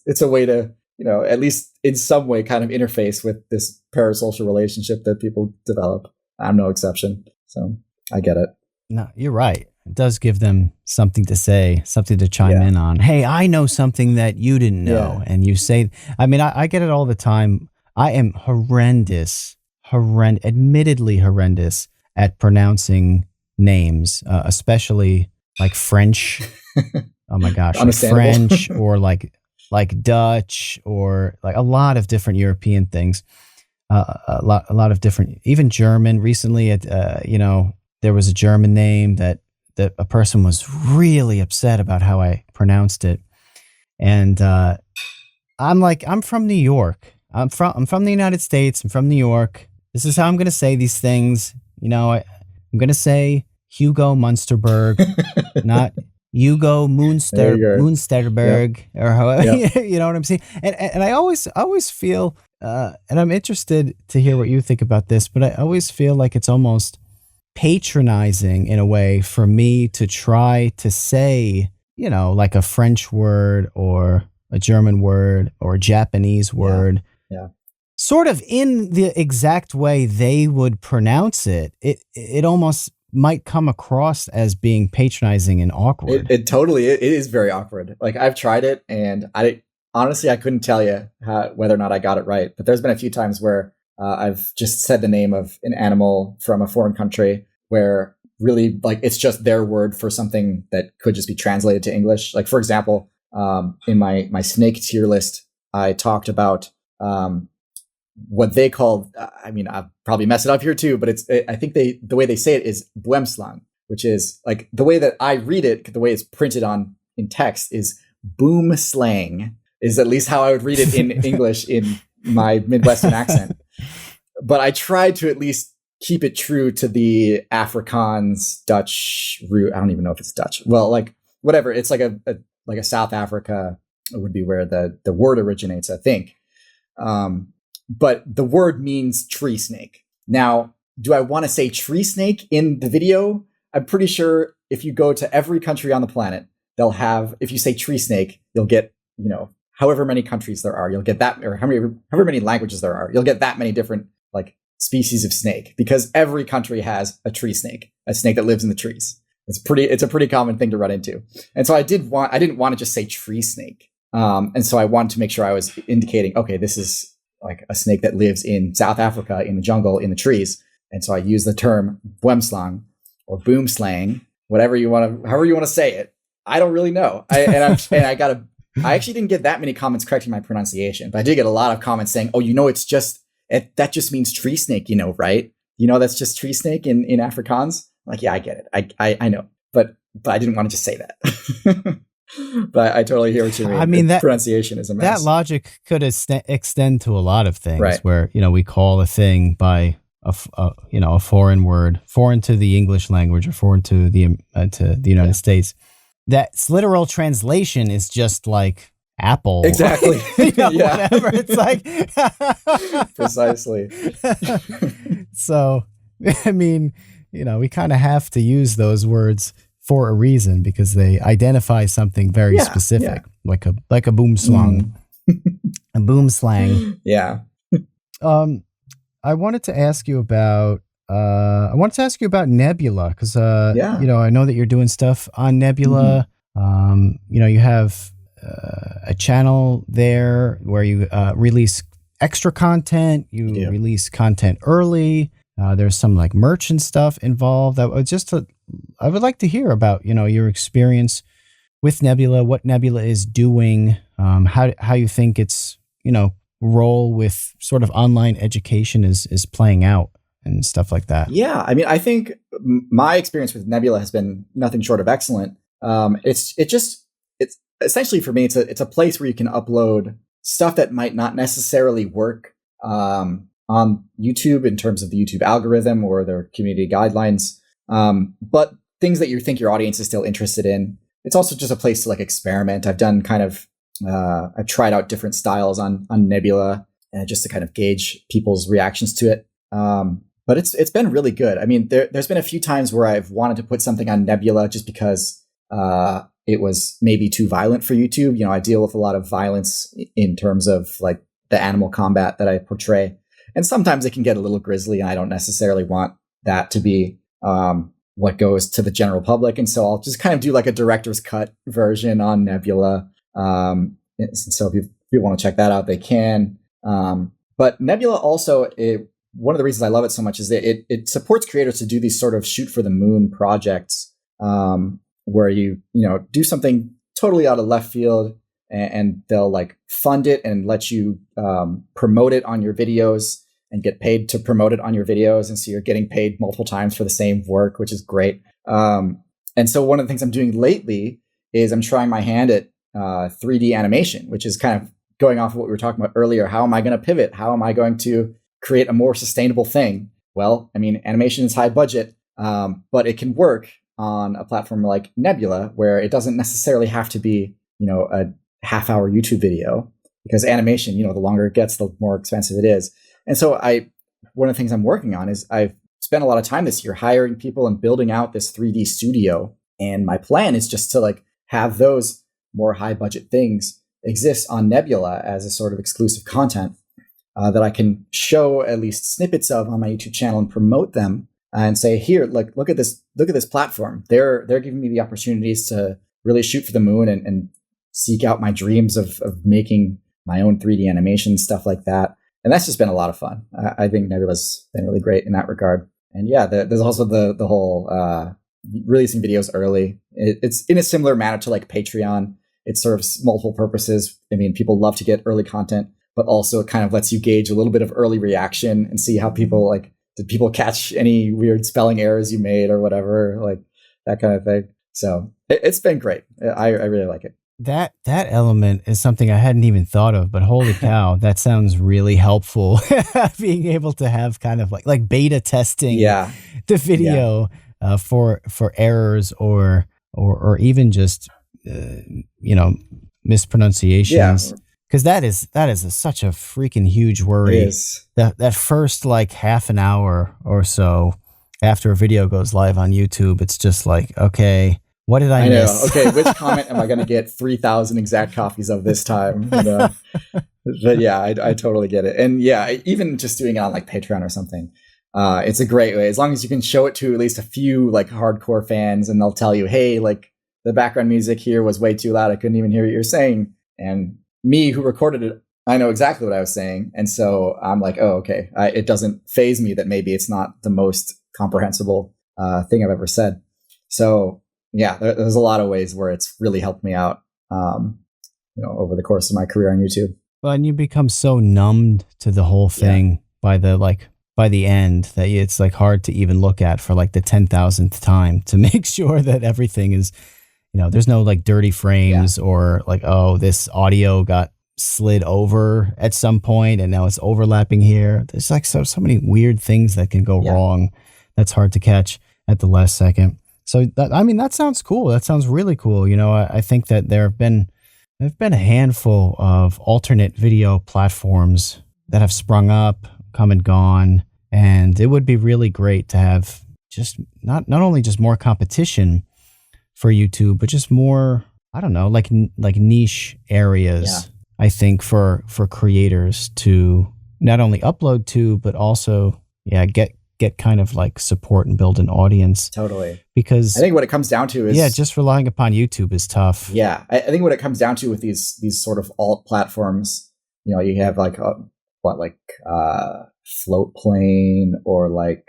It's a way to at least in some way kind of interface with this parasocial relationship that people develop. I'm no exception. So I get it. No, you're right. It does give them something to say, something to chime in on. Hey, I know something that you didn't know. Yeah. And you say, I get it all the time. I am admittedly horrendous at pronouncing names, especially like French. Oh my gosh, like French or like Dutch or like a lot of different European things. A lot of different, even German. Recently, there was a German name that a person was really upset about how I pronounced it, and I'm like, I'm from New York. I'm from the United States. I'm from New York. This is how I'm going to say these things. I'm going to say Hugo Munsterberg, not Hugo Munsterberg, or however, you know what I'm saying? And I always feel, and I'm interested to hear what you think about this, but I always feel like it's almost patronizing in a way for me to try to say, like a French word or a German word or a Japanese word. Yeah. Sort of in the exact way they would pronounce it. It almost might come across as being patronizing and awkward. It totally it is very awkward. Like I've tried it, and I couldn't tell you whether or not I got it right. But there's been a few times where I've just said the name of an animal from a foreign country where really like it's just their word for something that could just be translated to English. Like for example, in my snake tier list, I talked about what they call, I'll probably mess it up here too, but I think the way they say it is boomslang, which is like the way that I read it, the way it's printed in text is boom slang, is at least how I would read it in English in my Midwestern accent. But I tried to at least keep it true to the Afrikaans Dutch root. I don't even know if it's Dutch. Well, like whatever. It's like a South Africa would be where the word originates, I think. But the word means tree snake. Now, do I want to say tree snake in the video? I'm pretty sure if you go to every country on the planet, they'll have, if you say tree snake, you'll get, however many countries there are, you'll get that, or however many languages there are, you'll get that many different like species of snake, because every country has a tree snake, a snake that lives in the trees. It's a pretty common thing to run into. And so I didn't want to just say tree snake. And so I wanted to make sure I was indicating, okay, this is like a snake that lives in South Africa, in the jungle, in the trees. And so I use the term boomslang or boomslang, however you want to say it. I don't really know. I actually didn't get that many comments correcting my pronunciation, but I did get a lot of comments saying, oh, that just means tree snake, right? That's just tree snake in Afrikaans. I'm like, yeah, I get it. I know, but I didn't want to just say that. But I totally hear what you mean. That pronunciation is a mess. That logic could extend to a lot of things, right? Where we call a thing by a foreign word, foreign to the English language or foreign to the United States. That's literal translation is just like apple. Exactly. Whatever. It's like precisely. So, we kind of have to use those words for a reason because they identify something very specific, like a boomslang, a boomslang. Yeah. I wanted to ask you about Nebula because I know that you're doing stuff on Nebula. You have a channel there where you release extra content. You release content early. There's some like merch and stuff involved. I would like to hear about, your experience with Nebula, what Nebula is doing, how you think its, role with sort of online education is playing out and stuff like that. Yeah. I think my experience with Nebula has been nothing short of excellent. It's essentially for me, it's a place where you can upload stuff that might not necessarily work, on YouTube in terms of the YouTube algorithm or their community guidelines. But things that you think your audience is still interested in. It's also just a place to like experiment. I've done I've tried out different styles on Nebula just to kind of gauge people's reactions to it. But it's been really good. There's been a few times where I've wanted to put something on Nebula just because it was maybe too violent for YouTube. You know, I deal with a lot of violence in terms of like the animal combat that I portray. And sometimes it can get a little grisly, and I don't necessarily want that to be what goes to the general public. And so I'll just kind of do like a director's cut version on Nebula. So if you want to check that out, they can. But Nebula also, one of the reasons I love it so much is that it supports creators to do these sort of shoot for the moon projects, where you do something totally out of left field, and they'll like fund it and let you promote it on your videos and get paid to promote it on your videos. And so you're getting paid multiple times for the same work, which is great. And so one of the things I'm doing lately is I'm trying my hand at 3D animation, which is kind of going off of what we were talking about earlier. How am I going to pivot? How am I going to create a more sustainable thing? Well, I mean, animation is high budget, but it can work on a platform like Nebula, where it doesn't necessarily have to be, a half-hour YouTube video, because animation, the longer it gets, the more expensive it is. And so one of the things I'm working on is I've spent a lot of time this year hiring people and building out this 3D studio. And my plan is just to like have those more high budget things exist on Nebula as a sort of exclusive content that I can show at least snippets of on my YouTube channel and promote them and say, here, like, look at this platform. They're giving me the opportunities to really shoot for the moon and seek out my dreams of making my own 3D animation, stuff like that. And that's just been a lot of fun. I think Nebula's been really great in that regard. And yeah, there's also the whole releasing videos early. It's in a similar manner to like Patreon. It serves multiple purposes. I mean, people love to get early content, but also it kind of lets you gauge a little bit of early reaction and see how people like, did people catch any weird spelling errors you made or whatever, like that kind of thing. So it's been great. I really like it. That element is something I hadn't even thought of, but holy cow, that sounds really helpful. Being able to have kind of like beta testing the video for errors or even just mispronunciations. Because that is such a freaking huge worry. It is. That first like half an hour or so after a video goes live on YouTube, it's just like, okay, what did I miss? Know. Okay, which comment am I going to get 3,000 exact copies of this time? But yeah, I totally get it. And yeah, even just doing it on like Patreon or something, it's a great way. As long as you can show it to at least a few like hardcore fans, and they'll tell you, hey, like the background music here was way too loud. I couldn't even hear what you're saying. And me, who recorded it, I know exactly what I was saying. And so I'm like, oh, okay. It doesn't faze me that maybe it's not the most comprehensible thing I've ever said. So yeah, there's a lot of ways where it's really helped me out, over the course of my career on YouTube. Well, and you become so numbed to the whole thing by the end that it's like hard to even look at for like the 10,000th time to make sure that everything is, there's no like dirty frames or like, oh, this audio got slid over at some point and now it's overlapping here. There's like so many weird things that can go wrong. That's hard to catch at the last second. So that sounds cool. That sounds really cool. I think that there've been a handful of alternate video platforms that have sprung up, come and gone, and it would be really great to have just not only just more competition for YouTube, but just more, I don't know, like niche areas. I think for creators to not only upload to, but also get kind of like support and build an audience. Totally. Because I think what it comes down to is just relying upon YouTube is tough. Yeah. I think what it comes down to with these sort of alt platforms, you have like Floatplane or like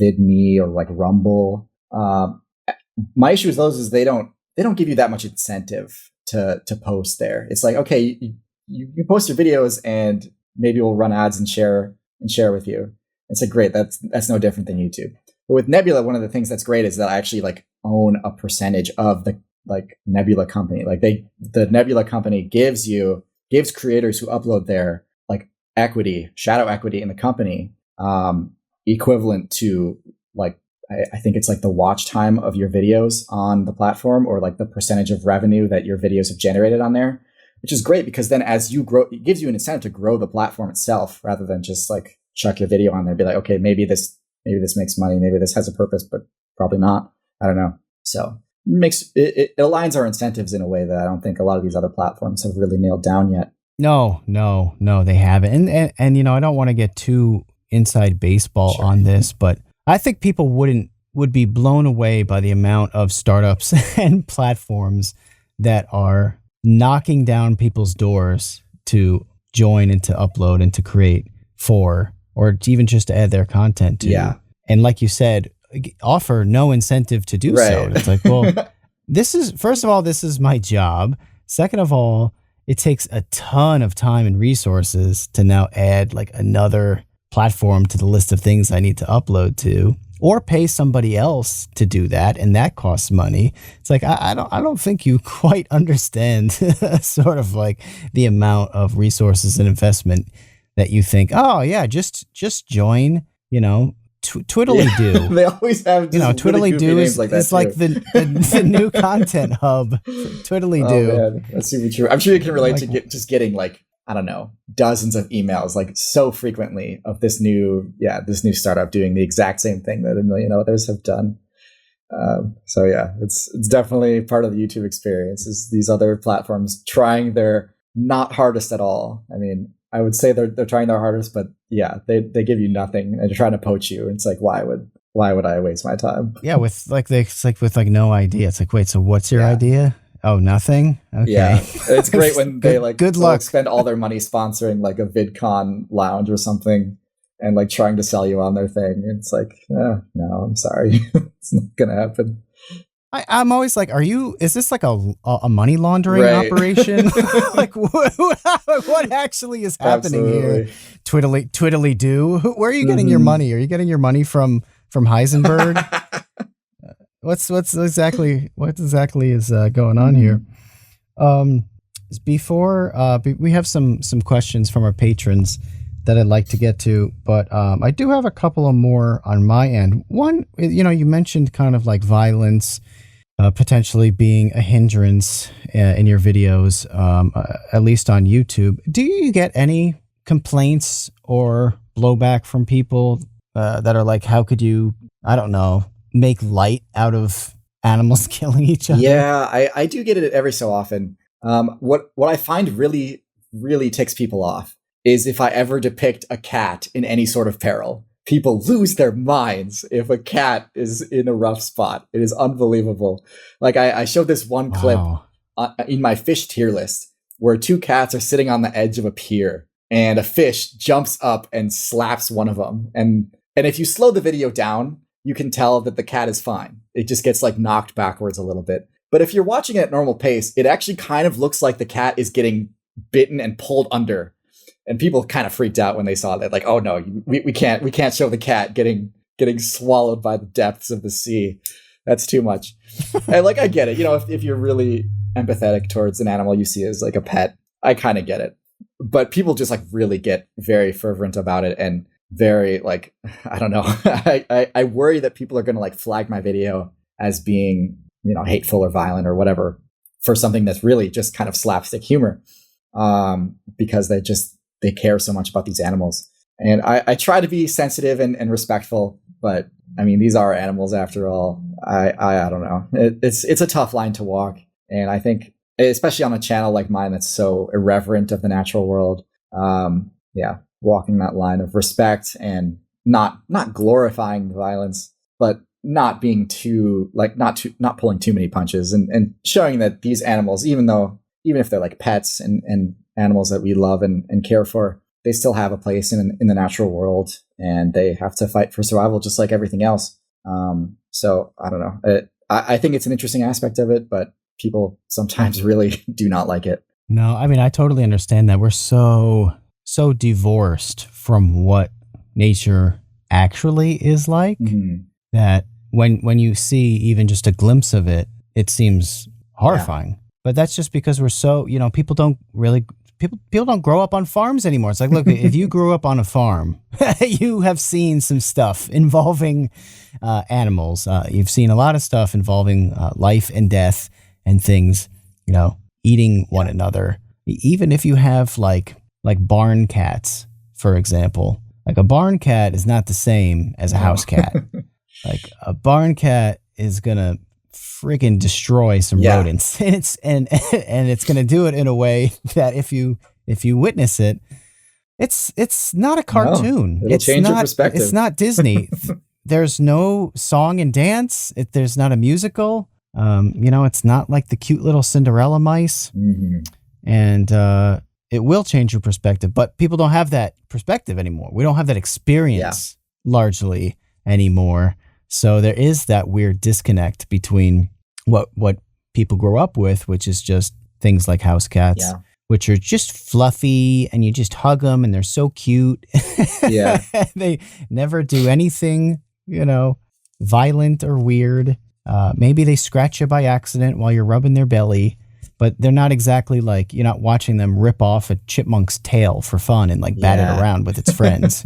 VidMe or like Rumble. My issue with those is they don't give you that much incentive to post there. It's like, okay, you post your videos and maybe we'll run ads and share with you. It's like, great. That's no different than YouTube. But with Nebula, one of the things that's great is that I actually like own a percentage of the like Nebula company. Like the Nebula company gives creators who upload their like equity, shadow equity in the company, equivalent to like, I think it's like the watch time of your videos on the platform, or like the percentage of revenue that your videos have generated on there, which is great because then as you grow, it gives you an incentive to grow the platform itself rather than just like chuck your video on there and be like, okay, maybe this makes money. Maybe this has a purpose, but probably not. I don't know. So it aligns our incentives in a way that I don't think a lot of these other platforms have really nailed down yet. No, they haven't. And you know, I don't want to get too inside baseball on this, but I think people would be blown away by the amount of startups and platforms that are knocking down people's doors to join and to upload and to create for, or even just to add their content to. Yeah. And like you said, offer no incentive to do so. It's like, well, first of all, this is my job. Second of all, it takes a ton of time and resources to now add like another platform to the list of things I need to upload to, or pay somebody else to do that, and that costs money. It's like I don't think you quite understand sort of like the amount of resources and investment that you think, oh yeah, just join, you know, Twiddly-do. They always have, you know, Twiddly-do is like that, it's like the new content hub. Twiddly-do. Oh, man. That's super true. I'm sure you can relate to just getting like, I don't know, dozens of emails like so frequently of this new startup doing the exact same thing that a million others have done. So yeah, it's definitely part of the YouTube experience is these other platforms trying their not hardest at all. I mean, I would say they're trying their hardest, but yeah, they give you nothing and they're trying to poach you. And it's like, why would I waste my time? Yeah, with no idea. It's like, wait, so what's your idea? Oh, nothing? Okay. Yeah, it's great when they like good luck. Spend all their money sponsoring like a VidCon lounge or something and like trying to sell you on their thing. It's like, no, I'm sorry. It's not going to happen. I'm always like, is this like a money laundering operation? Like what actually is happening here? Twiddly-do. Where are you getting your money? Are you getting your money from Heisenberg? What exactly is going on here? We have some questions from our patrons that I'd like to get to, but I do have a couple of more on my end. One, you know, you mentioned kind of like violence potentially being a hindrance in your videos, at least on YouTube. Do you get any complaints or blowback from people that are like, how could you, I don't know, make light out of animals killing each other? Yeah, I do get it every so often. What I find really, really ticks people off is if I ever depict a cat in any sort of peril. People lose their minds if a cat is in a rough spot. It is unbelievable. Like I showed this one clip in my fish tier list where two cats are sitting on the edge of a pier and a fish jumps up and slaps one of them. And if you slow the video down, you can tell that the cat is fine. It just gets like knocked backwards a little bit. But if you're watching it at normal pace, it actually kind of looks like the cat is getting bitten and pulled under. And people kind of freaked out when they saw that, like, oh no, we can't show the cat getting swallowed by the depths of the sea. That's too much. And like, I get it. You know, if you're really empathetic towards an animal you see as like a pet, I kind of get it. But people just like really get very fervent about it and very like, I don't know. I worry that people are going to like flag my video as being, you know, hateful or violent or whatever for something that's really just kind of slapstick humor, because they care so much about these animals. And I try to be sensitive and respectful, but I mean, these are animals after all. I don't know. It's a tough line to walk. And I think, especially on a channel like mine that's so irreverent of the natural world, walking that line of respect and not glorifying the violence, but not being not pulling too many punches and showing that these animals, even if they're like pets and animals that we love and care for, they still have a place in the natural world and they have to fight for survival just like everything else. So I don't know. I think it's an interesting aspect of it, but people sometimes really do not like it. No, I mean, I totally understand that. We're so divorced from what nature actually is like, that when you see even just a glimpse of it, it seems horrifying. Yeah. But that's just because we're so, you know, people don't grow up on farms anymore. It's like, look, if you grew up on a farm, you have seen some stuff involving animals. You've seen a lot of stuff involving life and death and things, you know, eating one another. Even if you have like barn cats, for example, like a barn cat is not the same as a house cat. Like a barn cat is gonna friggin' destroy some rodents. And it's going to do it in a way that if you witness it, it's not a cartoon. It'll change your perspective. It's not Disney. There's no song and dance. There's not a musical. It's not like the cute little Cinderella mice. Mm-hmm. And it will change your perspective, but people don't have that perspective anymore. We don't have that experience largely anymore. So there is that weird disconnect between what people grow up with, which is just things like house cats, which are just fluffy and you just hug them and they're so cute. Yeah. They never do anything, violent or weird. Maybe they scratch you by accident while you're rubbing their belly, but they're not exactly like, you're not watching them rip off a chipmunk's tail for fun and like bat it around with its friends.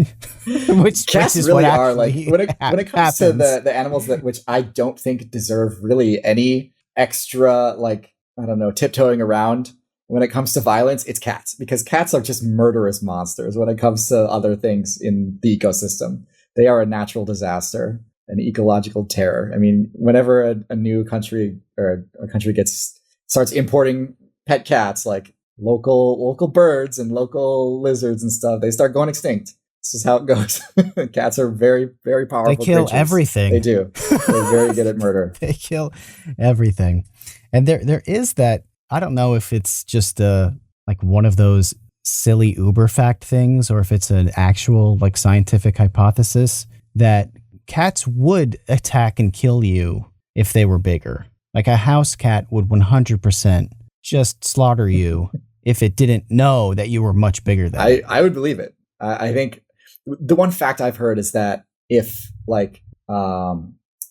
which Cats is really what are like when it comes to the animals which I don't think deserve really any extra, like, I don't know, tiptoeing around. When it comes to violence, it's cats, because cats are just murderous monsters. When it comes to other things in the ecosystem, they are a natural disaster, an ecological terror. I mean, whenever a new country or a country starts importing pet cats, like local birds and local lizards and stuff, they start going extinct. This is how it goes. Cats are very, very powerful. They kill creatures. Everything. They do. They're very good at murder. They kill everything. And there is that, I don't know if it's just like one of those silly Uber fact things, or if it's an actual like scientific hypothesis that cats would attack and kill you if they were bigger. Like a house cat would 100% just slaughter you if it didn't know that you were much bigger than it. I would believe it. I think the one fact I've heard is that if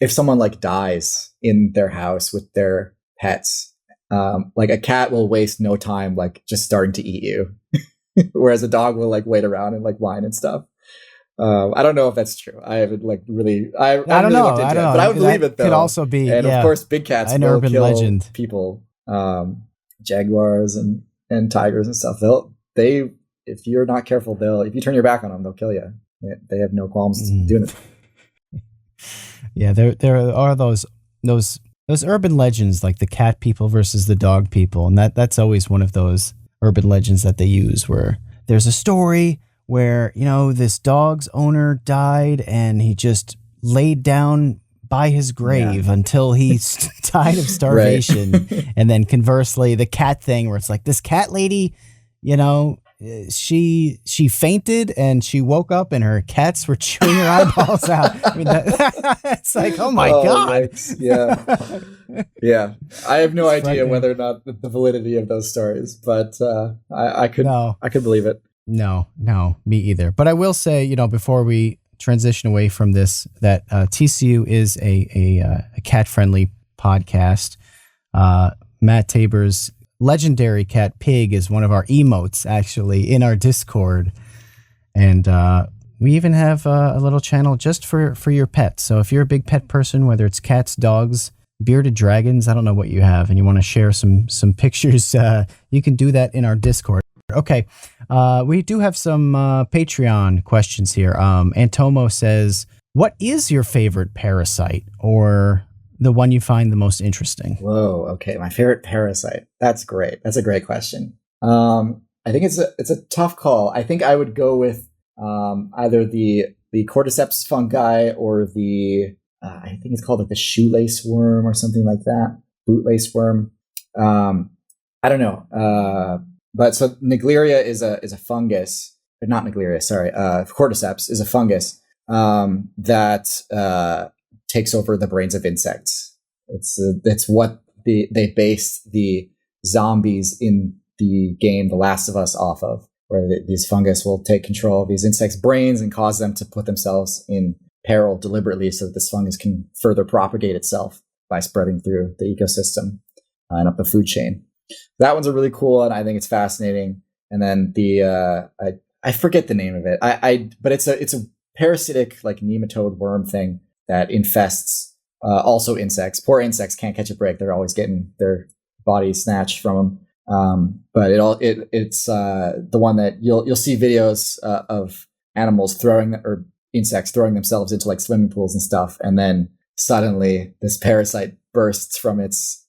someone like dies in their house with their pets, like a cat will waste no time like just starting to eat you, whereas a dog will like wait around and like whine and stuff. I don't know if that's true. I haven't like really. I don't really know. Looked into it, but I would believe it though. Could also be, and of course, big cats an will urban kill legend. People, jaguars and tigers and stuff. They if you're not careful, if you turn your back on them, they'll kill you. They have no qualms doing it. Yeah, there are those urban legends, like the cat people versus the dog people, and that's always one of those urban legends that they use, where there's a story where, this dog's owner died and he just laid down by his grave until he died of starvation. Right. And then conversely, the cat thing, where it's like this cat lady, she fainted and she woke up and her cats were chewing her eyeballs out. I mean, it's like, oh my God. Right. Yeah. Yeah. I have no idea whether or not the validity of those stories, but I could believe it. No, me either. But I will say, before we transition away from this, that TCU is a cat-friendly podcast. Matt Tabor's legendary cat Pig is one of our emotes, actually, in our Discord. And we even have a little channel just for your pets. So if you're a big pet person, whether it's cats, dogs, bearded dragons, I don't know what you have, and you want to share some pictures, you can do that in our Discord. Okay, we do have some Patreon questions here. Antomo says, what is your favorite Parasite, or the one you find the most interesting? Whoa, okay, my favorite Parasite. That's great. That's a great question. I think it's a tough call. I think I would go with either the cordyceps fungi or the I think it's called like the shoelace worm or something like that. Bootlace worm. I don't know. But so Nigleria is a fungus, but not Nigleria, sorry. Cordyceps is a fungus that takes over the brains of insects. It's what they base the zombies in the game The Last of Us off of, where these fungus will take control of these insects' brains and cause them to put themselves in peril deliberately, so that this fungus can further propagate itself by spreading through the ecosystem and up the food chain. That one's a really cool one. I think it's fascinating. And then the I forget the name of it. But it's a parasitic like nematode worm thing that infests also insects. Poor insects can't catch a break. They're always getting their bodies snatched from them. But it's the one that you'll see videos of animals or insects throwing themselves into like swimming pools and stuff, and then suddenly this parasite bursts from its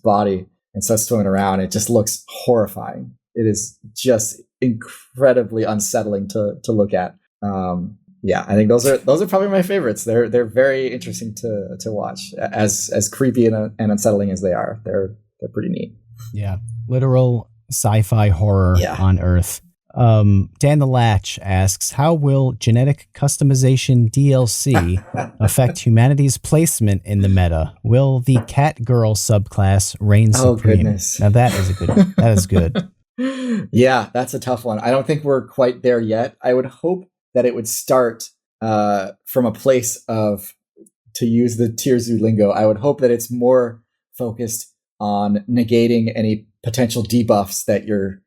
body and starts swimming around. It just looks horrifying. It is just incredibly unsettling to look at. I think those are probably my favorites. They're very interesting to watch. As creepy and unsettling as they are, they're pretty neat. Yeah, literal sci-fi horror on Earth. Dan the Latch asks, how will genetic customization DLC affect humanity's placement in the meta? Will the cat girl subclass reign supreme? Goodness. Now that is good. Yeah, that's a tough one. I don't think we're quite there yet. I would hope that it would start from a place of, to use the TierZoo lingo, I would hope that it's more focused on negating any potential debuffs that your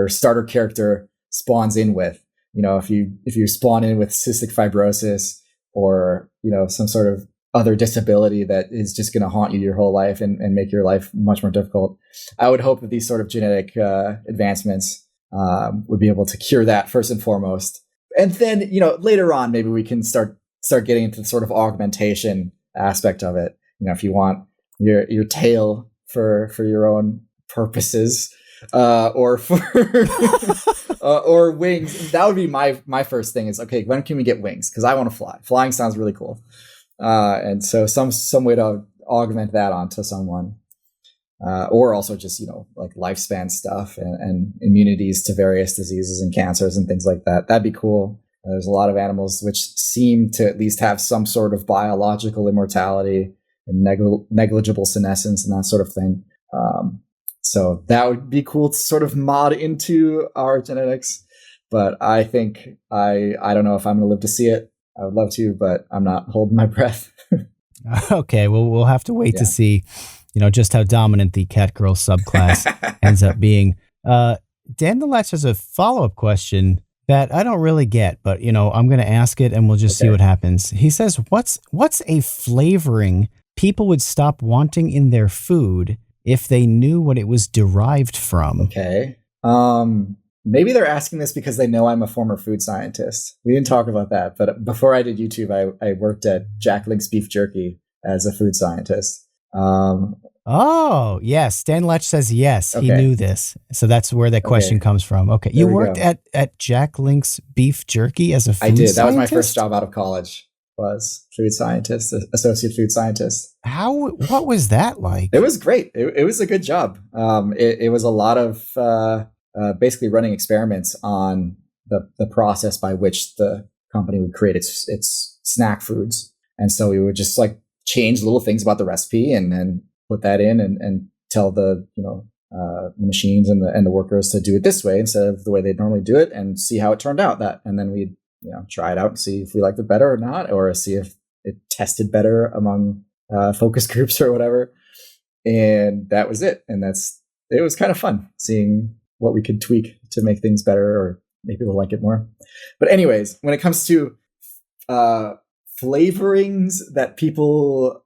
starter character spawns in with. If you spawn in with cystic fibrosis or some sort of other disability that is just going to haunt you your whole life and make your life much more difficult, I would hope that these sort of genetic advancements would be able to cure that first and foremost. And then later on maybe we can start getting into the sort of augmentation aspect of it. If you want your tail for your own purposes, or for or wings, that would be my first thing is, okay, when can we get wings? Because I want to fly. Flying sounds really cool. And so some way to augment that onto someone, or also just like lifespan stuff and immunities to various diseases and cancers and things like that. That'd be cool. There's a lot of animals which seem to at least have some sort of biological immortality and negligible senescence and that sort of thing. So that would be cool to sort of mod into our genetics. But I think I don't know if I'm going to live to see it. I would love to, but I'm not holding my breath. Okay, well, we'll have to wait to see, just how dominant the cat girl subclass ends up being. Dan the Latch has a follow-up question that I don't really get, but I'm going to ask it and we'll just see what happens. He says, what's a flavoring people would stop wanting in their food if they knew what it was derived from? Okay. Maybe they're asking this because they know I'm a former food scientist. We didn't talk about that, but before I did YouTube, I worked at Jack Link's Beef Jerky as a food scientist. Oh, yes. Dan Letch says yes, he knew this. So that's where that question comes from. Okay. You worked at Jack Link's Beef Jerky as a food scientist? I did. That was my first job out of college, was food scientist, associate food scientist. What was that like? It was great. It was a good job. It was a lot of basically running experiments on the process by which the company would create its snack foods. And so we would just like change little things about the recipe and then put that in and tell the machines and the workers to do it this way instead of the way they'd normally do it, and see how it turned out. And then we'd try it out and see if we liked it better or not, or see if it tested better among focus groups or whatever. And that was it. And it was kind of fun seeing what we could tweak to make things better or make people like it more. But anyways, when it comes to flavorings that people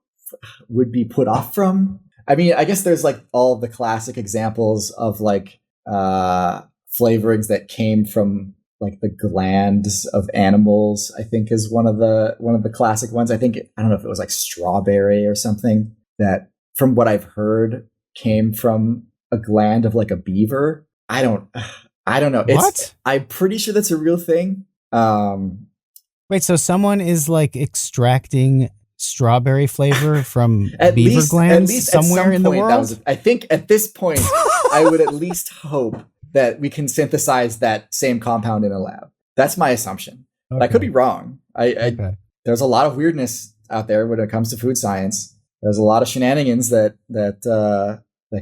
would be put off from, I mean, I guess there's like all the classic examples of like flavorings that came from like the glands of animals. I think is one of the classic ones. I don't know if it was like strawberry or something that, from what I've heard, came from a gland of like a beaver. I don't know. What? I'm pretty sure that's a real thing. Wait, so someone is like extracting strawberry flavor from beaver glands at least somewhere in the world? I think at this point, I would at least hope that we can synthesize that same compound in a lab. That's my assumption. Okay. I could be wrong. There's a lot of weirdness out there when it comes to food science. There's a lot of shenanigans that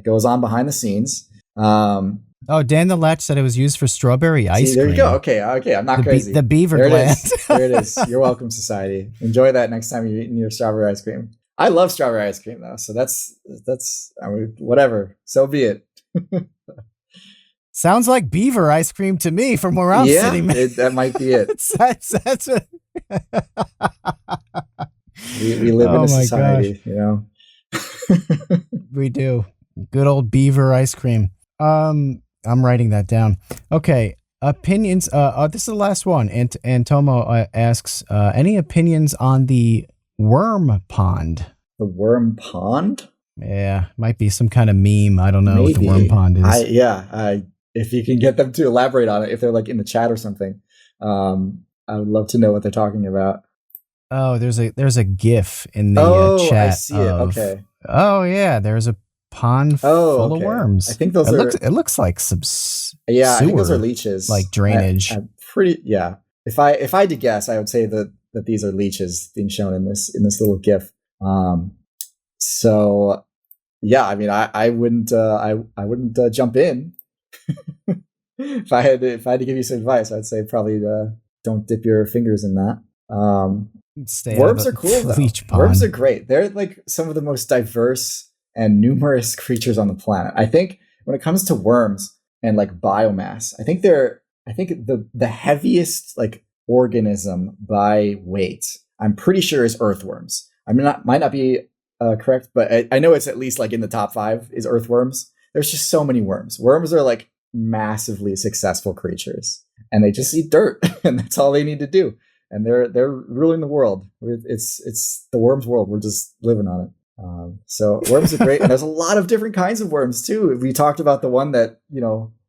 goes on behind the scenes. Dan the Latch said it was used for strawberry ice cream. There you go. Okay. I'm not crazy. The beaver gland. There it is. You're welcome, society. Enjoy that next time you're eating your strawberry ice cream. I love strawberry ice cream though, so that's I mean, whatever. So be it. Sounds like beaver ice cream to me from where I'm sitting. That might be it. that's we live in a society, We do. Good old beaver ice cream. I'm writing that down. Okay. Opinions. This is the last one. And Tomo asks, any opinions on the worm pond? The worm pond? Yeah, might be some kind of meme. I don't know what the worm pond is. If you can get them to elaborate on it, if they're like in the chat or something, I would love to know what they're talking about. Oh, there's a GIF in the chat. I see it. Okay. Oh yeah, there's a pond full of worms. I think those it looks like some sewer, I think those are leeches, like drainage. I'm pretty If I had to guess, I would say that these are leeches being shown in this little GIF. So yeah, I mean, I wouldn't jump in. If I had to give you some advice, I'd say probably don't dip your fingers in that. Worms are cool though. Worms are great. They're like some of the most diverse and numerous creatures on the planet. I think when it comes to worms and like biomass, I think the heaviest like organism by weight, I'm pretty sure, is earthworms. I mean, might not be correct, but I know it's at least like in the top 5 is earthworms. There's just so many worms. Worms are like massively successful creatures, and they just eat dirt, and that's all they need to do. And they're ruling the world. It's the worms' world. We're just living on it. So worms are great, and there's a lot of different kinds of worms too. We talked about the one that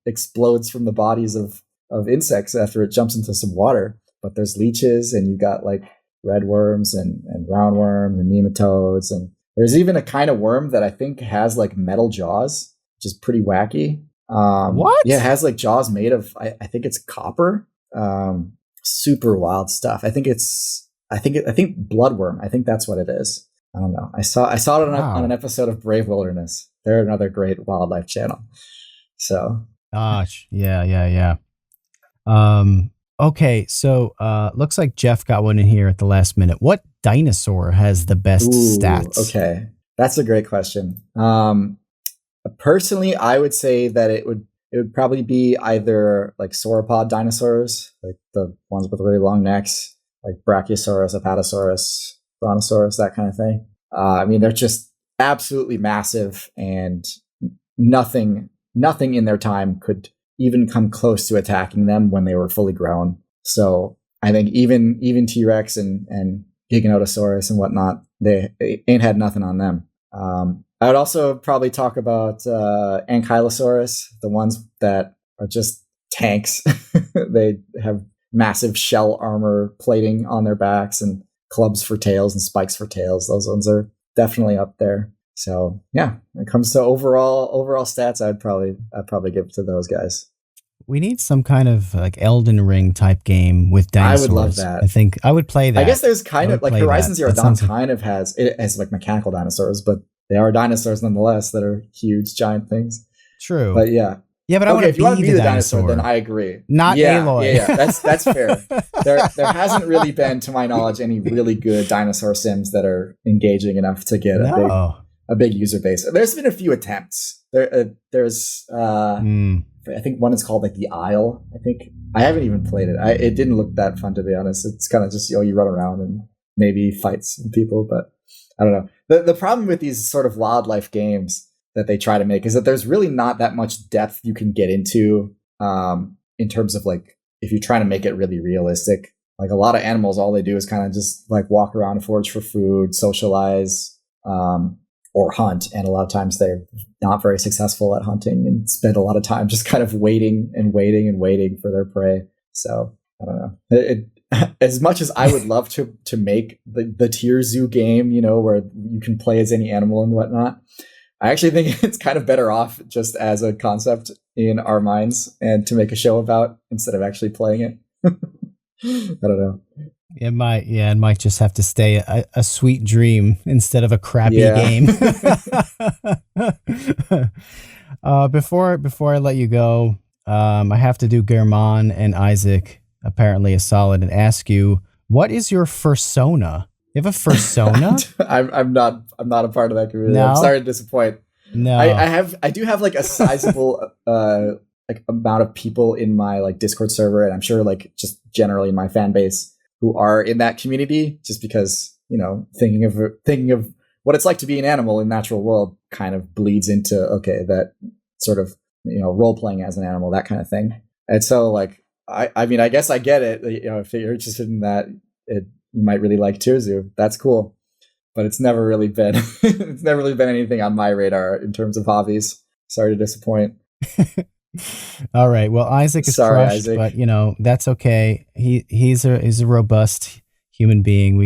explodes from the bodies of insects after it jumps into some water. But there's leeches, and you got like red worms and roundworms and nematodes, and there's even a kind of worm that I think has like metal jaws, which is pretty wacky. What? Yeah, it has like jaws made of I think it's copper. Super wild stuff. I think bloodworm. I think that's what it is. I don't know. I saw it on an episode of Brave Wilderness. They're another great wildlife channel. So gosh, yeah. Okay, so looks like Jeff got one in here at the last minute. What dinosaur has the best stats? Okay, that's a great question. Personally, I would say that it would probably be either like sauropod dinosaurs, like the ones with really long necks, like Brachiosaurus, Apatosaurus, Brontosaurus, that kind of thing. I mean, they're just absolutely massive, and nothing in their time could even come close to attacking them when they were fully grown. So I think even T-Rex and Giganotosaurus and whatnot, they ain't had nothing on them. I would also probably talk about Ankylosaurus, the ones that are just tanks. They have massive shell armor plating on their backs and clubs for tails and spikes for tails. Those ones are definitely up there. So yeah, when it comes to overall stats, I'd probably give it to those guys. We need some kind of like Elden Ring type game with dinosaurs. I would love that. I think I would play that. I guess there's kind of like Horizon Zero Dawn kind of has like mechanical dinosaurs, but they are dinosaurs nonetheless that are huge, giant things. True. But yeah. Yeah, but if you want to be the dinosaur, then I agree. Not Aloy. Yeah, that's fair. There hasn't really been, to my knowledge, any really good dinosaur sims that are engaging enough to get a big user base. There's been a few attempts. There's I think one is called like the Isle. I think I haven't even played it. It didn't look that fun, to be honest. It's kind of just you run around and maybe fight some people, but I don't know. The problem with these sort of wildlife games that they try to make is that there's really not that much depth you can get into in terms of like if you're trying to make it really realistic. Like a lot of animals, all they do is kind of just like walk around and forage for food, socialize, or hunt. And a lot of times they're not very successful at hunting and spend a lot of time just kind of waiting for their prey. So I don't know. As much as I would love to make the TierZoo game, where you can play as any animal and whatnot, I actually think it's kind of better off just as a concept in our minds and to make a show about instead of actually playing it. I don't know. It might just have to stay a sweet dream instead of a crappy game. Before I let you go, I have to do German and Isaac apparently a solid and ask you, what is your Fursona? You have a Fursona? I'm not a part of that community. No? I'm sorry to disappoint. No, I do have like a sizable like amount of people in my like Discord server, and I'm sure like just generally in my fan base who are in that community, just because thinking of what it's like to be an animal in the natural world kind of bleeds into that sort of role playing as an animal, that kind of thing. And so like I mean I guess I get it. If you're interested in that, you might really like TierZoo. That's cool. but it's never really been it's never really been anything on my radar in terms of hobbies. Sorry to disappoint. All right. Well, Isaac is Sorry, crushed, Isaac. but that's okay. He's a robust human being.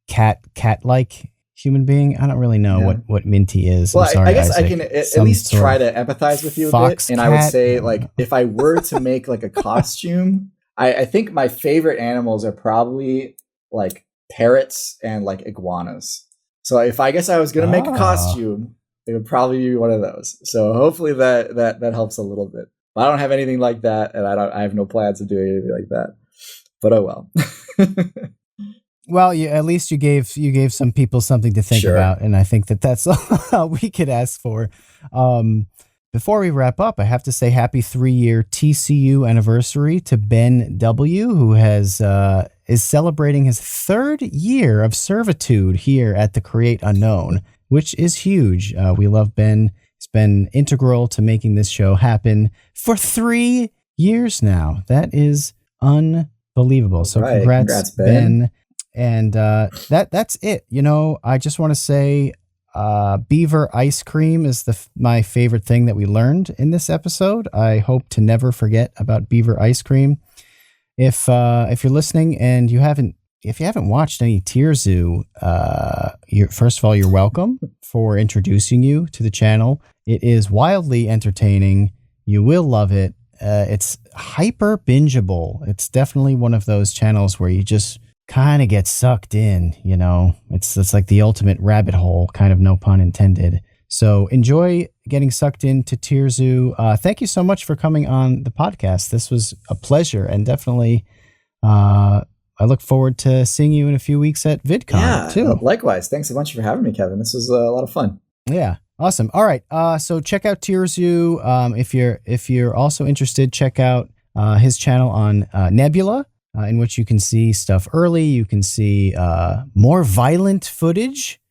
Cat-like human being. I don't really know what Minty is. Well, I'm sorry, I guess Isaac. I can at least try to empathize with you a bit. And I would say, like, if I were to make like a costume, I think my favorite animals are probably like parrots and like iguanas. So if I guess I was going to make a costume, it would probably be one of those. So hopefully that helps a little bit. But I don't have anything like that, and I have no plans of doing anything like that. But oh well. Well, at least you gave some people something to think about, and I think that's all we could ask for. Before we wrap up, I have to say happy 3-year TCU anniversary to Ben W., who is celebrating his 3rd year of servitude here at the Create Unknown, which is huge. We love Ben. He's been integral to making this show happen for 3 years now. That is unbelievable. So congrats, Ben. And that's it. I just want to say beaver ice cream is my favorite thing that we learned in this episode. I hope to never forget about beaver ice cream. If you're listening and if you haven't watched any TierZoo, first of all, you're welcome for introducing you to the channel. It is wildly entertaining. You will love it. It's hyper bingeable. It's definitely one of those channels where you just kind of get sucked in, it's like the ultimate rabbit hole, kind of, no pun intended. So enjoy getting sucked into TierZoo. Thank you so much for coming on the podcast. This was a pleasure, and definitely I look forward to seeing you in a few weeks at VidCon too. Likewise. Thanks a bunch for having me, Kevin. This was a lot of fun. Yeah. Awesome. All right. So check out TierZoo. If you're also interested, check out his channel on Nebula, in which you can see stuff early. You can see more violent footage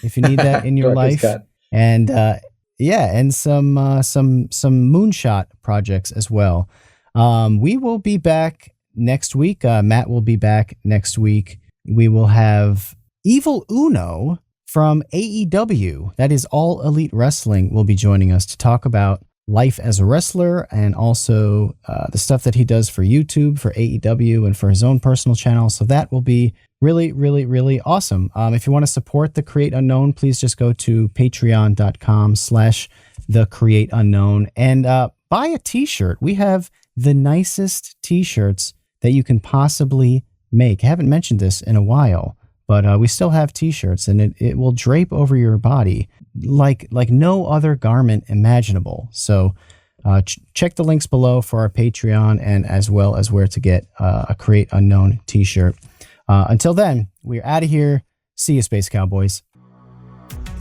if you need that in your life, and and some moonshot projects as well. We will be back next week. Matt will be back next week. We will have Evil Uno from AEW, that is All Elite Wrestling, will be joining us to talk about life as a wrestler, and also the stuff that he does for YouTube, for AEW, and for his own personal channel. So that will be really, really, really awesome. If you want to support The Create Unknown, please just go to patreon.com/thecreateunknown and buy a t-shirt. We have the nicest t-shirts that you can possibly make. I haven't mentioned this in a while, but we still have t-shirts, and it will drape over your body like no other garment imaginable. So check the links below for our Patreon, and as well as where to get a Create Unknown t-shirt. Until then, we're out of here. See you, Space Cowboys.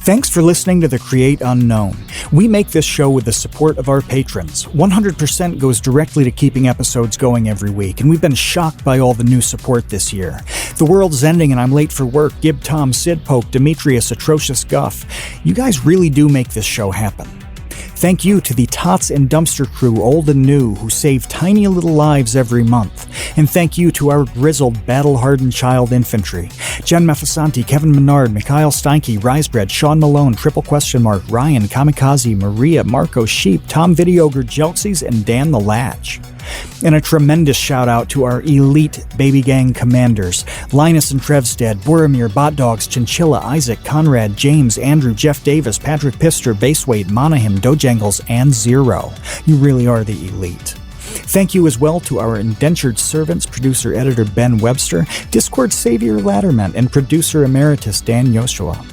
Thanks for listening to The Create Unknown. We make this show with the support of our patrons. 100% goes directly to keeping episodes going every week, and we've been shocked by all the new support this year. The world's ending and I'm late for work. Gib Tom, Sid Poke, Demetrius, Atrocious Guff. You guys really do make this show happen. Thank you to the Tots and Dumpster crew, old and new, who save tiny little lives every month. And thank you to our grizzled, battle-hardened child infantry. Jen Mefasanti, Kevin Menard, Mikhail Steinke, Risebread, Sean Malone, Triple Question Mark, Ryan, Kamikaze, Maria, Marco Sheep, Tom Videogre, Jeltsies, and Dan the Latch. And a tremendous shout out to our elite Baby Gang commanders, Linus and Trevstead, Boromir, Bot Dogs, Chinchilla, Isaac, Conrad, James, Andrew, Jeff Davis, Patrick Pister, Baseweight, Monahim, Dojangles, and Zero. You really are the elite. Thank you as well to our indentured servants, producer-editor Ben Webster, Discord Savior Latterman, and producer emeritus Dan Yoshua.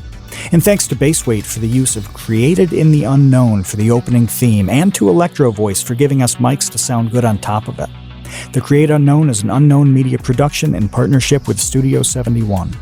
And thanks to Baseweight for the use of Created in the Unknown for the opening theme, and to Electro Voice for giving us mics to sound good on top of it. The Create Unknown is an Unknown Media production in partnership with Studio 71.